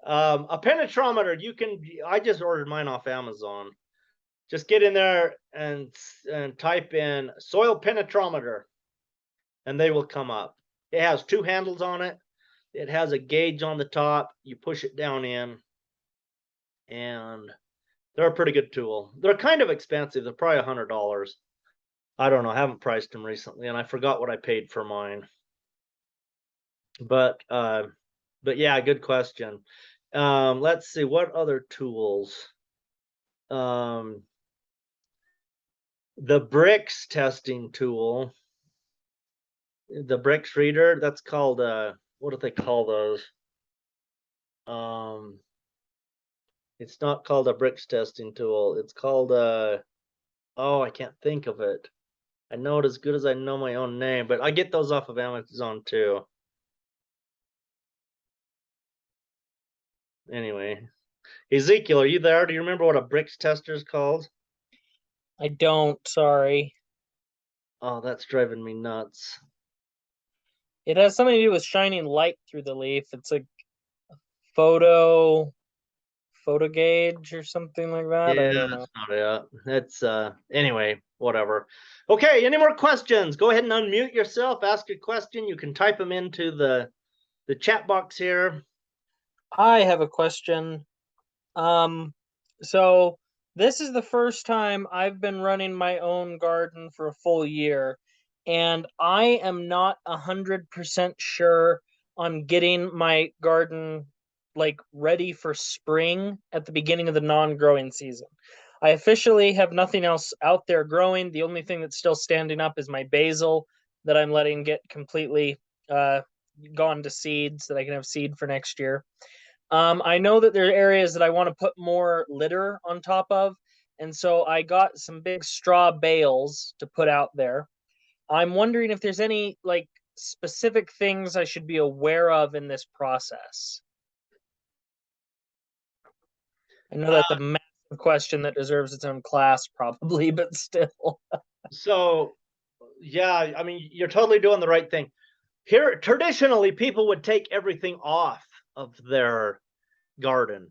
[SPEAKER 1] A penetrometer, I just ordered mine off Amazon. Just get in there and type in soil penetrometer, and they will come up. It has 2 handles on it. It has a gauge on the top. You push it down in, and they're a pretty good tool. They're kind of expensive. They're probably $100. I don't know. I haven't priced them recently, and I forgot what I paid for mine. But yeah, good question. Let's see, what other tools? The bricks testing tool The bricks reader, that's called what do they call those? Um, it's not called a bricks testing tool. It's called oh, I can't think of it. I know it as good as I know my own name, but I get those off of Amazon too. Anyway, Ezekiel, are you there? Do you remember what a bricks tester is called?
[SPEAKER 2] I don't, sorry.
[SPEAKER 1] Oh, that's driving me nuts.
[SPEAKER 2] It has something to do with shining light through the leaf. It's a photo photo gauge or something like that. I
[SPEAKER 1] Yeah,
[SPEAKER 2] don't know.
[SPEAKER 1] that's not it. That's anyway, whatever. Okay, any more questions? Go ahead and unmute yourself, ask your question. You can type them into the chat box here.
[SPEAKER 2] I have a question. So this is the first time I've been running my own garden for a full year, and I am not 100% sure on getting my garden like ready for spring at the beginning of the non-growing season. I officially have nothing else out there growing. The only thing that's still standing up is my basil that I'm letting get completely uh, gone to seed so that I can have seed for next year. I know that there are areas that I want to put more litter on top of, and so I got some big straw bales to put out there. I'm wondering if there's any like specific things I should be aware of in this process. I know that's a massive question that deserves its own class, probably, but still.
[SPEAKER 1] So, yeah, I mean, you're totally doing the right thing. Here, traditionally, people would take everything off of their garden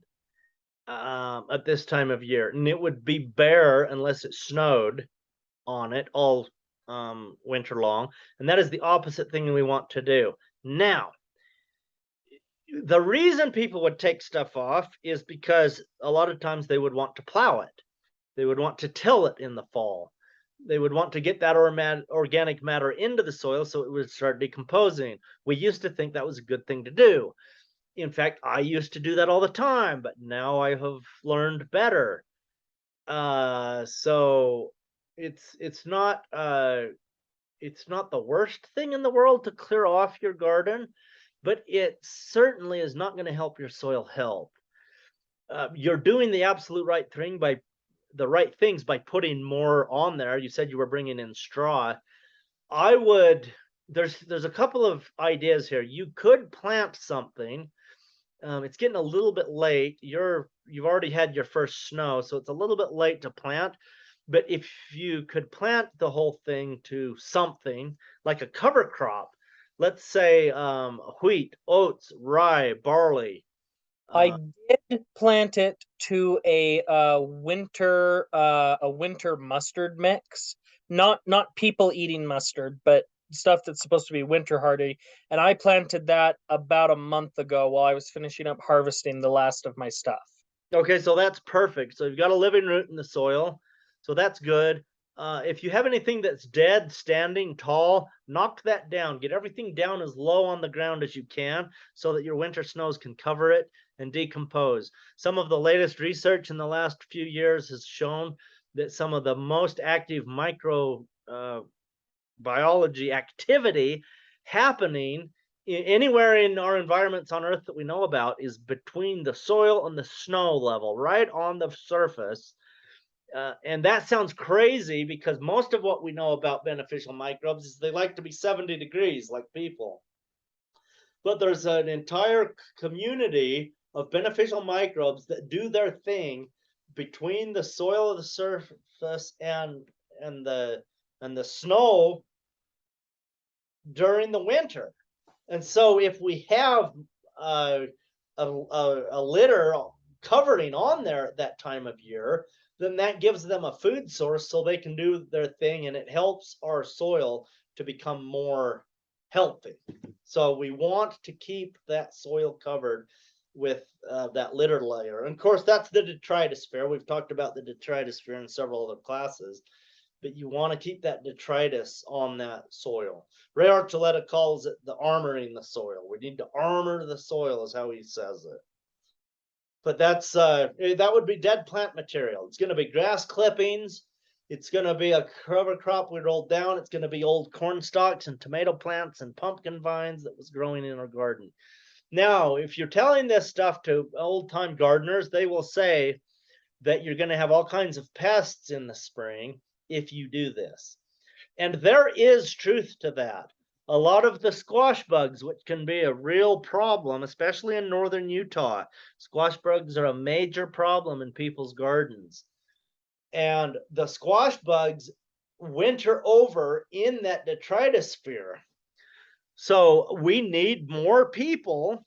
[SPEAKER 1] at this time of year, and it would be bare unless it snowed on it all winter long. And that is the opposite thing we want to do. Now, the reason people would take stuff off is because a lot of times they would want to plow it. They would want to till it in the fall. They would want to get that organic matter into the soil so it would start decomposing. We used to think that was a good thing to do. In fact, I used to do that all the time, but now I have learned better. So it's not the worst thing in the world to clear off your garden, but it certainly is not going to help your soil health. You're doing the absolute right thing by the right things by putting more on there. You said you were bringing in straw. I would. There's a couple of ideas here. You could plant something. It's getting a little bit late. You've already had your first snow, so it's a little bit late to plant. But if you could plant the whole thing to something like a cover crop, let's say wheat, oats, rye, barley.
[SPEAKER 2] I
[SPEAKER 1] Uh,
[SPEAKER 2] did plant it to a winter mustard mix. Not people eating mustard, but stuff that's supposed to be winter hardy. And I planted that about a month ago while I was finishing up harvesting the last of my stuff.
[SPEAKER 1] okay, so that's perfect. So you've got a living root in the soil, so that's good. If you have anything that's dead, standing tall, knock that down. Get everything down as low on the ground as you can so that your winter snows can cover it and decompose. Some of the latest research in the last few years has shown that some of the most active micro biology activity happening anywhere in our environments on Earth that we know about is between the soil and the snow level, right on the surface. And that sounds crazy because most of what we know about beneficial microbes is they like to be 70 degrees like people. But there's an entire community of beneficial microbes that do their thing between the soil of the surface and the and the snow during the winter. And so if we have a litter covering on there at that time of year, then that gives them a food source so they can do their thing and it helps our soil to become more healthy. So we want to keep that soil covered with that litter layer. And of course, that's the detritosphere. We've talked about the detritosphere in several other classes, but you want to keep that detritus on that soil. Ray Archuleta calls it the armoring the soil. We need to armor the soil, is how he says it. But that would be dead plant material. It's going to be grass clippings. It's going to be a cover crop we rolled down. It's going to be old corn stalks and tomato plants and pumpkin vines that was growing in our garden. Now, if you're telling this stuff to old time gardeners, they will say that you're going to have all kinds of pests in the spring if you do this. And there is truth to that. A lot of the squash bugs, which can be a real problem, especially in northern Utah, squash bugs are a major problem in people's gardens. And the squash bugs winter over in that detritosphere. So we need more people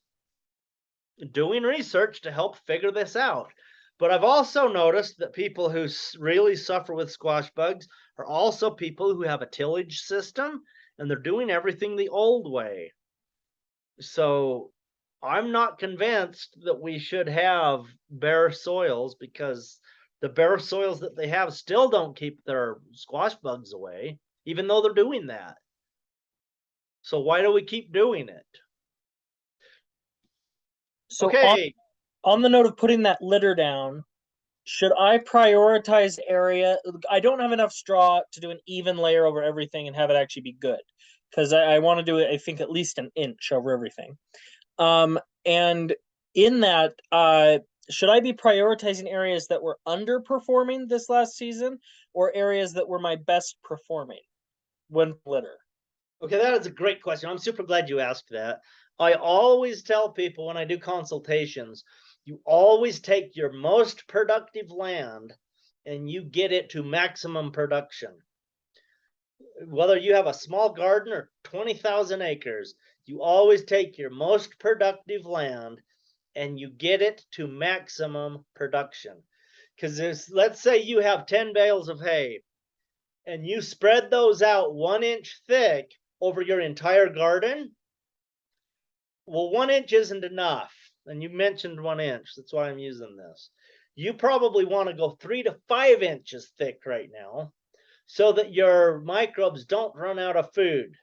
[SPEAKER 1] doing research to help figure this out. But I've also noticed that people who really suffer with squash bugs are also people who have a tillage system and they're doing everything the old way. So I'm not convinced that we should have bare soils, because the bare soils that they have still don't keep their squash bugs away, even though they're doing that. So why do we keep doing it?
[SPEAKER 2] So
[SPEAKER 1] Okay.
[SPEAKER 2] on the note of putting that litter down, should I prioritize area? I don't have enough straw to do an even layer over everything and have it actually be good, because I want to do it, I think, at least an inch over everything. And in that, should I be prioritizing areas that were underperforming this last season or areas that were my best performing when litter?
[SPEAKER 1] Okay, that is a great question. I'm super glad you asked that. I always tell people when I do consultations, you always take your most productive land and you get it to maximum production. Whether you have a small garden or 20,000 acres, you always take your most productive land and you get it to maximum production. Because let's say you have 10 bales of hay and you spread those out 1 inch thick over your entire garden. Well, 1 inch isn't enough. And you mentioned 1 inch. That's why I'm using this. You probably want to go 3 to 5 inches thick right now so that your microbes don't run out of food.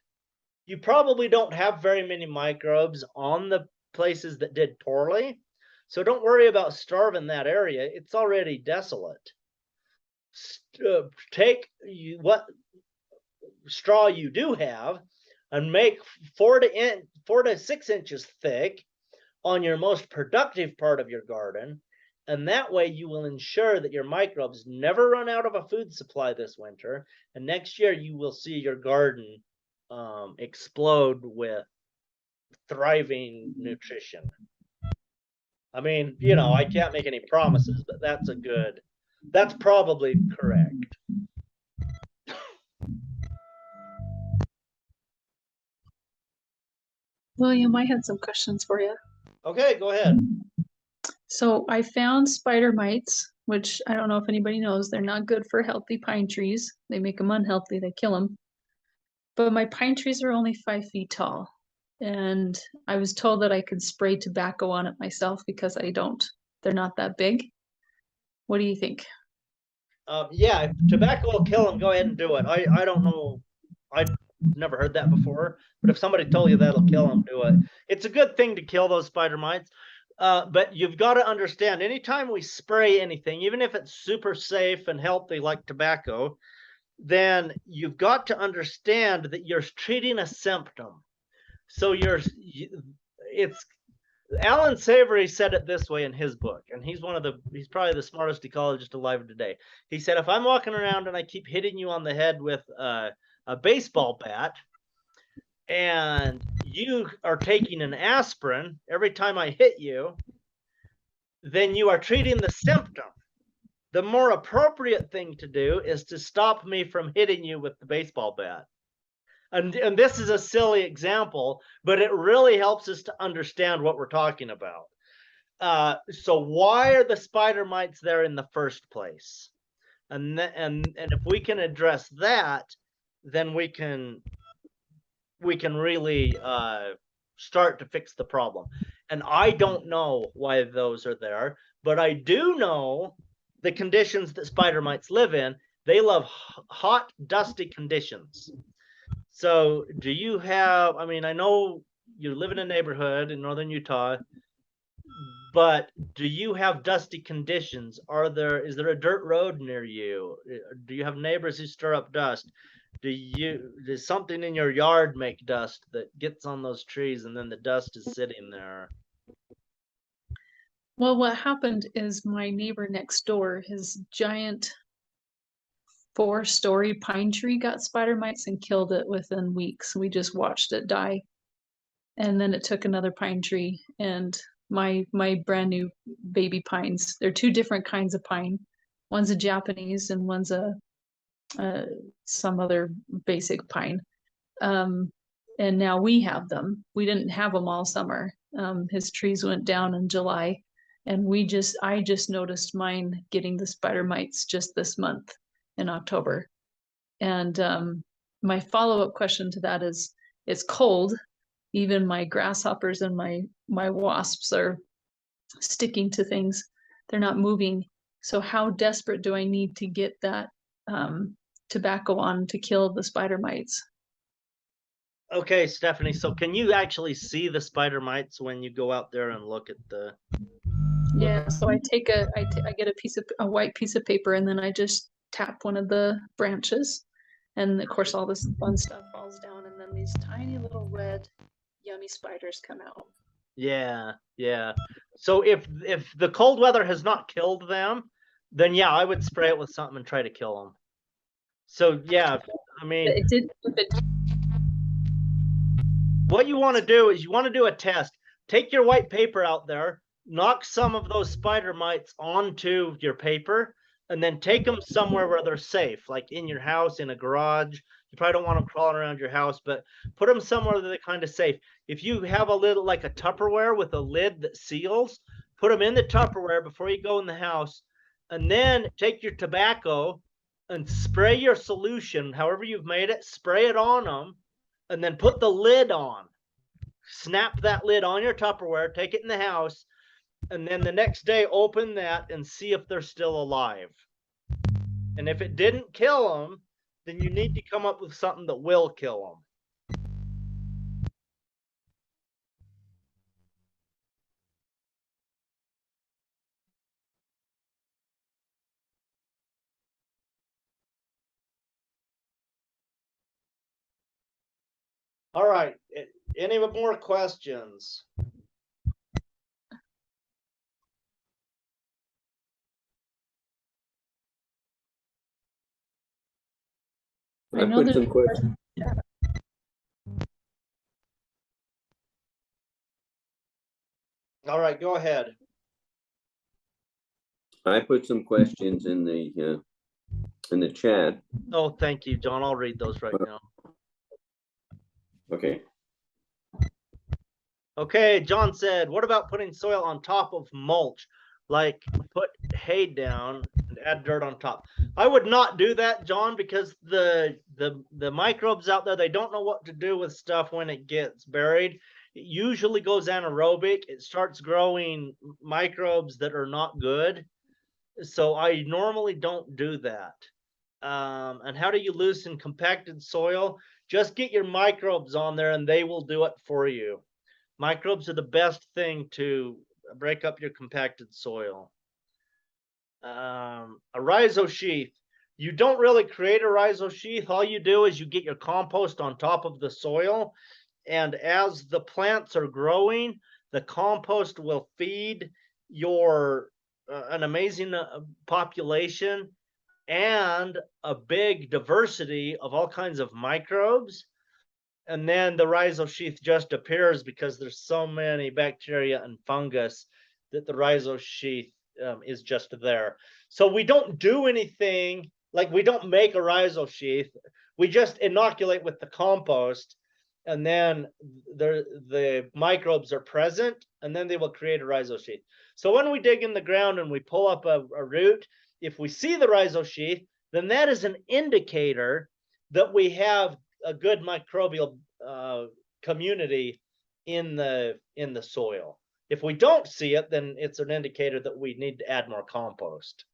[SPEAKER 1] You probably don't have very many microbes on the places that did poorly. So don't worry about starving that area. It's already desolate. Take what straw you do have and make 4 to 6 inches thick on your most productive part of your garden. And that way you will ensure that your microbes never run out of a food supply this winter. And next year you will see your garden explode with thriving nutrition. I mean, I can't make any promises, but that's probably correct.
[SPEAKER 3] William, I had some questions for you.
[SPEAKER 1] Okay, go ahead.
[SPEAKER 3] So I found spider mites, which I don't know if anybody knows, they're not good for healthy pine trees. They make them unhealthy, they kill them. But my pine trees are only 5 feet tall. And I was told that I could spray tobacco on it myself because I don't. They're not that big. What do you think?
[SPEAKER 1] Yeah, if tobacco will kill them, go ahead and do it. I don't know. I've never heard that before, but if somebody told you that'll kill them, do it. It's a good thing to kill those spider mites. But you've got to understand, anytime we spray anything, even if it's super safe and healthy like tobacco, then you've got to understand that you're treating a symptom. So it's Alan Savory said it this way in his book, and he's probably the smartest ecologist alive today. He said, if I'm walking around and I keep hitting you on the head with a baseball bat, and you are taking an aspirin every time I hit you, then you are treating the symptom. The more appropriate thing to do is to stop me from hitting you with the baseball bat. And this is a silly example, but it really helps us to understand what we're talking about. So why are the spider mites there in the first place? And if we can address that, then we can really start to fix the problem. And I don't know why those are there, but I do know the conditions that spider mites live in. They love hot, dusty conditions. So do you have, I mean, I know you live in a neighborhood in northern Utah. But do you have dusty conditions? Is there a dirt road near you? Do you have neighbors who stir up dust? Does something in your yard make dust that gets on those trees and then the dust is sitting there?
[SPEAKER 3] Well, what happened is my neighbor next door, his giant 4-story pine tree got spider mites and killed it within weeks. We just watched it die. And then it took another pine tree and my brand new baby pines. They're two different kinds of pine. One's a Japanese and one's a some other basic pine. And now we have them. We didn't have them all summer. His trees went down in July, and I just noticed mine getting the spider mites just this month in October. And my follow-up question to that is, it's cold. Even my grasshoppers and my wasps are sticking to things. They're not moving. So how desperate do I need to get that tobacco on to kill the spider mites?
[SPEAKER 1] Okay, Stephanie, so can you actually see the spider mites when you go out there and look at the...
[SPEAKER 3] Yeah, so I get a white piece of paper, and then I just tap one of the branches, and of course all this fun stuff falls down, and then these tiny little red yummy spiders come out.
[SPEAKER 1] Yeah, yeah. So if the cold weather has not killed them, then yeah, I would spray it with something and try to kill them. So yeah, I mean,
[SPEAKER 3] It did.
[SPEAKER 1] what you want to do is you want to do a test. Take your white paper out there, knock some of those spider mites onto your paper, and then take them somewhere where they're safe, like in your house, in a garage. You probably don't want them crawling around your house, but put them somewhere that they're kind of safe. If you have a little, like a Tupperware with a lid that seals, put them in the Tupperware before you go in the house, and then take your tobacco and spray your solution, however you've made it, spray it on them, and then put the lid on. Snap that lid on your Tupperware, take it in the house, and then the next day open that and see if they're still alive. And if it didn't kill them, then you need to come up with something that will kill them. All right. Any more questions?
[SPEAKER 3] I know
[SPEAKER 4] put
[SPEAKER 3] there's
[SPEAKER 4] some questions.
[SPEAKER 1] All right, go ahead.
[SPEAKER 4] I put some questions in the chat.
[SPEAKER 1] Oh, thank you, John. I'll read those right now.
[SPEAKER 4] Okay.
[SPEAKER 1] Okay, John said, what about putting soil on top of mulch? Like put hay down and add dirt on top. I would not do that, John, because the microbes out there, they don't know what to do with stuff when it gets buried. It usually goes anaerobic. It starts growing microbes that are not good. So I normally don't do that. And how do you loosen compacted soil? Just get your microbes on there and they will do it for you. Microbes are the best thing to break up your compacted soil. A rhizo sheath. You don't really create a rhizo sheath. All you do is you get your compost on top of the soil. And as the plants are growing, the compost will feed your an amazing population and a big diversity of all kinds of microbes. And then the rhizo sheath just appears because there's so many bacteria and fungus that the rhizo sheath is just there. So we don't do anything, like we don't make a rhizo sheath. We just inoculate with the compost, and then the microbes are present, and then they will create a rhizo sheath. So when we dig in the ground and we pull up a root, if we see the rhizo sheath, then that is an indicator that we have a good microbial community in the soil. If we don't see it, then it's an indicator that we need to add more compost.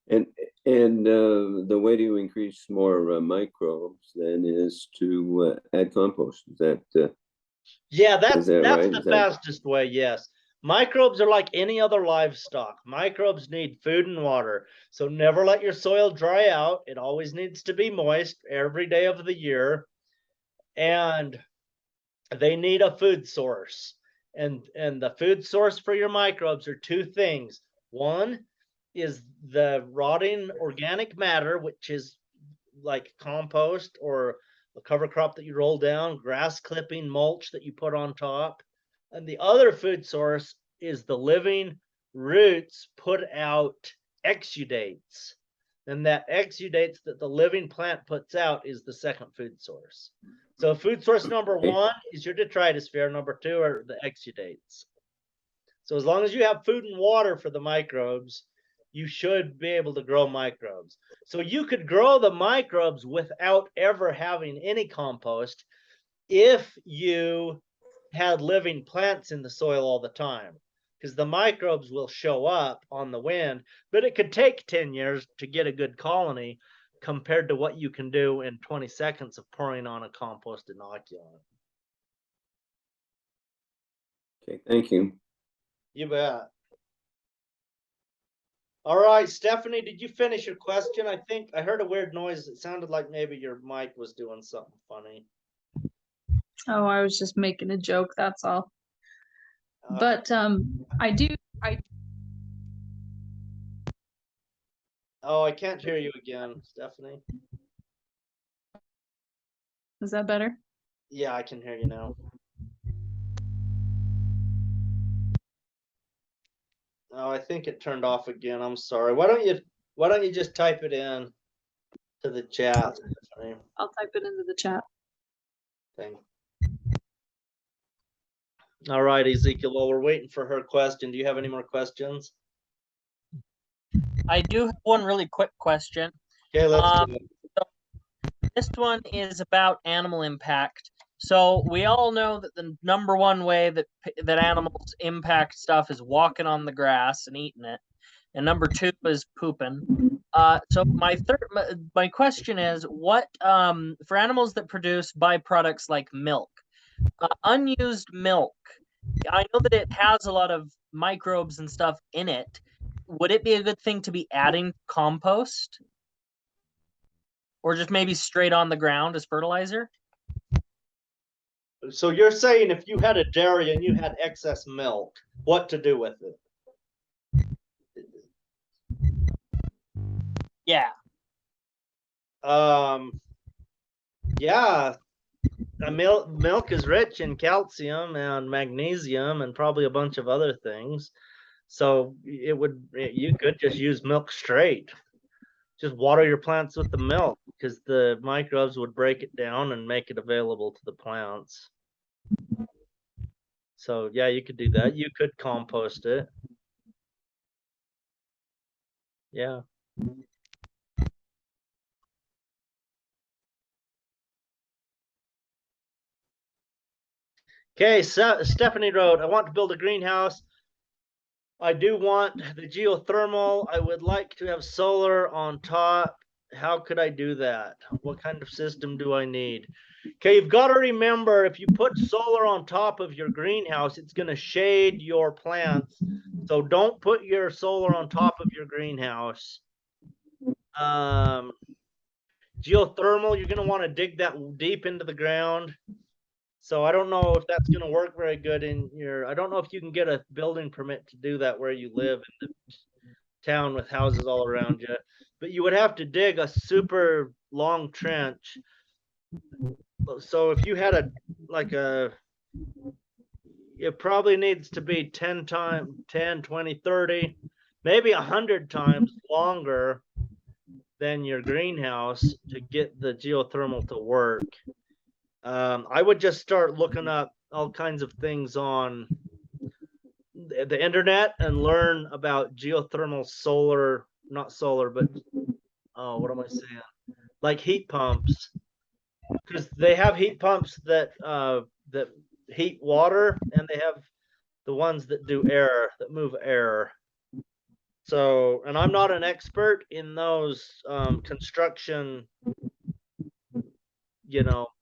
[SPEAKER 4] And the way to increase more microbes then is to add compost. Is that
[SPEAKER 1] Yeah,
[SPEAKER 4] Is that
[SPEAKER 1] that's
[SPEAKER 4] right?
[SPEAKER 1] the
[SPEAKER 4] Is that
[SPEAKER 1] fastest way, yes. Microbes are like any other livestock. Microbes need food and water. So never let your soil dry out. It always needs to be moist every day of the year. And they need a food source. And the food source for your microbes are two things. One is the rotting organic matter, which is like compost or a cover crop that you roll down, grass clipping, mulch that you put on top. And the other food source is the living roots put out exudates. And that exudates that the living plant puts out is the second food source. So food source number
[SPEAKER 4] okay?
[SPEAKER 1] one is your detritus. Number two are the exudates. So as long as you have food and water for the microbes, you should be able to grow microbes. So you could grow the microbes without ever having any compost if you had living plants in the soil all the time, because the microbes will show up on the wind, but it could take 10 years to get a good colony compared to what you can do in 20 seconds of pouring on a compost inoculant.
[SPEAKER 4] Okay, thank you.
[SPEAKER 1] You bet. All right, Stephanie, did you finish your question? I think I heard a weird noise. It sounded like maybe your mic was doing something funny.
[SPEAKER 3] Oh, I was just making a joke, that's all. But I
[SPEAKER 1] Oh, I can't hear you again, Stephanie.
[SPEAKER 3] is that better?
[SPEAKER 1] Yeah, I can hear you now. Oh, I think it turned off again. I'm sorry. Why don't you just type it in to the chat, Stephanie?
[SPEAKER 3] I'll type it into the chat.
[SPEAKER 1] Thing. All right, Ezekiel. While we're waiting for her question, do you have any more questions?
[SPEAKER 2] I do have one really quick question.
[SPEAKER 1] Okay, let's do it.
[SPEAKER 2] This one is about animal impact. So we all know that the number one way that animals impact stuff is walking on the grass and eating it, and number two is pooping. So my question is, what for animals that produce byproducts like milk, unused milk? I know that it has a lot of microbes and stuff in it. Would it be a good thing to be adding compost? Or just maybe straight on the ground as fertilizer?
[SPEAKER 1] So you're saying if you had a dairy and you had excess milk, what to do with it?
[SPEAKER 2] Yeah.
[SPEAKER 1] Yeah, milk is rich in calcium and magnesium and probably a bunch of other things. So you could just use milk straight. Just water your plants with the milk because the microbes would break it down and make it available to the plants. So yeah, you could do that. You could compost it. Yeah. Okay, so Stephanie wrote, I want to build a greenhouse. I do want the geothermal. I would like to have solar on top. How could I do that? What kind of system do I need? Okay, you've got to remember if you put solar on top of your greenhouse, it's going to shade your plants. So don't put your solar on top of your greenhouse. Geothermal, you're going to want to dig that deep into the ground. So I don't know if that's going to work very good in your, I don't know if you can get a building permit to do that where you live in the town with houses all around you, but you would have to dig a super long trench. So if you had it probably needs to be 10 times, 10, 20, 30, maybe 100 times longer than your greenhouse to get the geothermal to work. I would just start looking up all kinds of things on the internet and learn about geothermal solar, not solar, but what am I saying? Like heat pumps, because they have heat pumps that heat water, and they have the ones that do air, that move air. So, and I'm not an expert in those construction,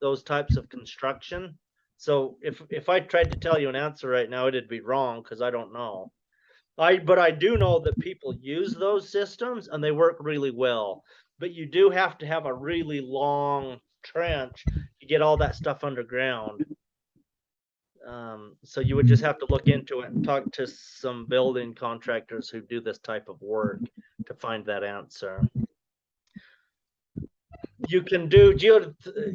[SPEAKER 1] those types of construction. So if I tried to tell you an answer right now, it'd be wrong because I don't know. But I do know that people use those systems and they work really well. But you do have to have a really long trench to get all that stuff underground. So you would just have to look into it and talk to some building contractors who do this type of work to find that answer. You can do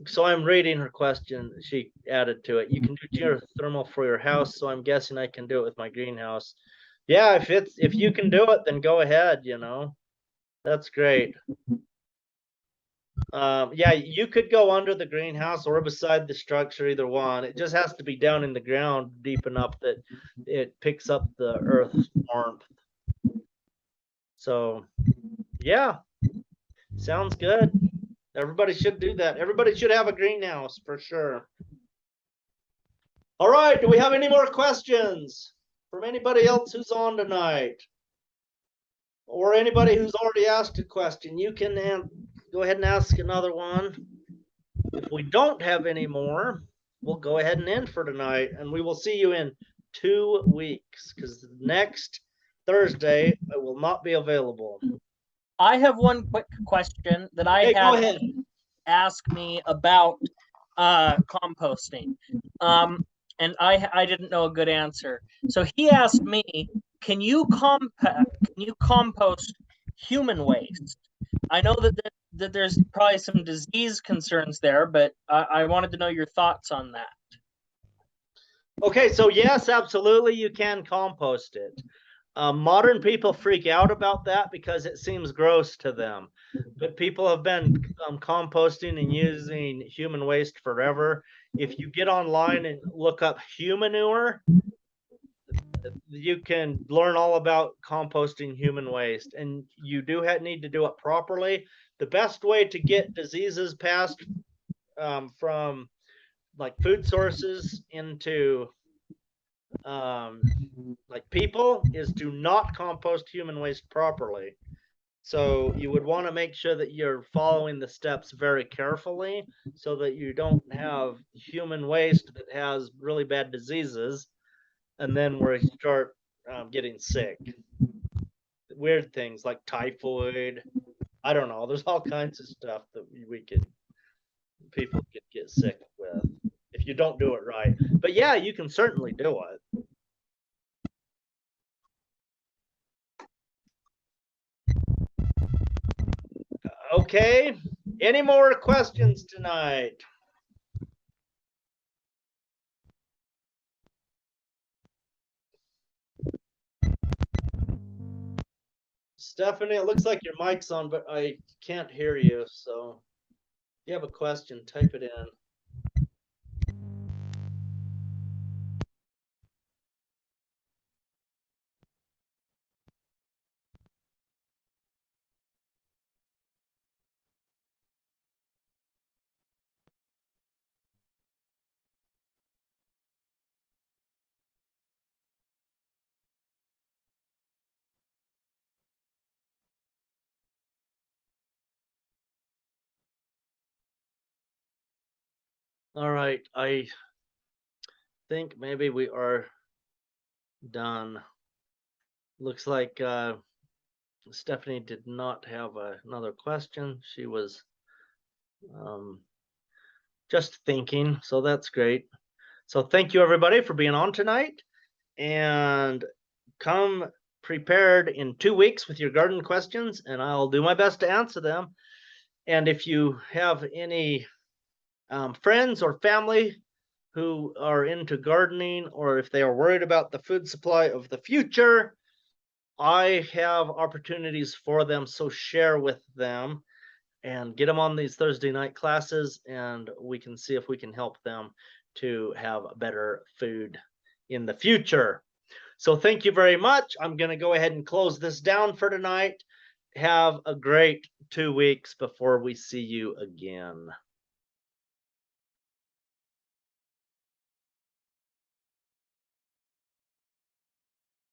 [SPEAKER 1] so I'm reading her question. She added to it. You can do geothermal for your house. So I'm guessing I can do it with my greenhouse. Yeah, if you can do it, then go ahead, you know. That's great. Yeah, you could go under the greenhouse or beside the structure, either one. It just has to be down in the ground deep enough that it picks up the earth's warmth. So, yeah, sounds good. Everybody should do that. Everybody should have a greenhouse for sure. All right, do we have any more questions from anybody else who's on tonight? Or anybody who's already asked a question? You can go ahead and ask another one. If we don't have any more, we'll go ahead and end for tonight, and we will see you in 2 weeks, because next Thursday I will not be available.
[SPEAKER 2] I have one quick question that I
[SPEAKER 1] Hey, go
[SPEAKER 2] had
[SPEAKER 1] ahead.
[SPEAKER 2] asked me about composting. And I didn't know a good answer. So he asked me, can you compost human waste? I know that there's probably some disease concerns there, but I wanted to know your thoughts on that.
[SPEAKER 1] Okay, so yes, absolutely, you can compost it. Modern people freak out about that because it seems gross to them. But people have been composting and using human waste forever. If you get online and look up humanure, you can learn all about composting human waste, and you do need to do it properly. The best way to get diseases passed from like food sources into like people is to not compost human waste properly. So you would want to make sure that you're following the steps very carefully so that you don't have human waste that has really bad diseases, and then we start getting sick. Weird things like typhoid. I don't know. There's all kinds of stuff that people could get sick with if you don't do it right. But yeah, you can certainly do it. Okay. Any more questions tonight? Stephanie, it looks like your mic's on, but I can't hear you. So if you have a question, type it in. All right. I think maybe we are done. Looks like Stephanie did not have another question. She was just thinking, so that's great. So thank you everybody for being on tonight, and come prepared in 2 weeks with your garden questions, and I'll do my best to answer them. And if you have any friends or family who are into gardening, or if they are worried about the food supply of the future, I have opportunities for them. So share with them and get them on these Thursday night classes, and we can see if we can help them to have better food in the future. So thank you very much. I'm going to go ahead and close this down for tonight. Have a great 2 weeks before we see you again.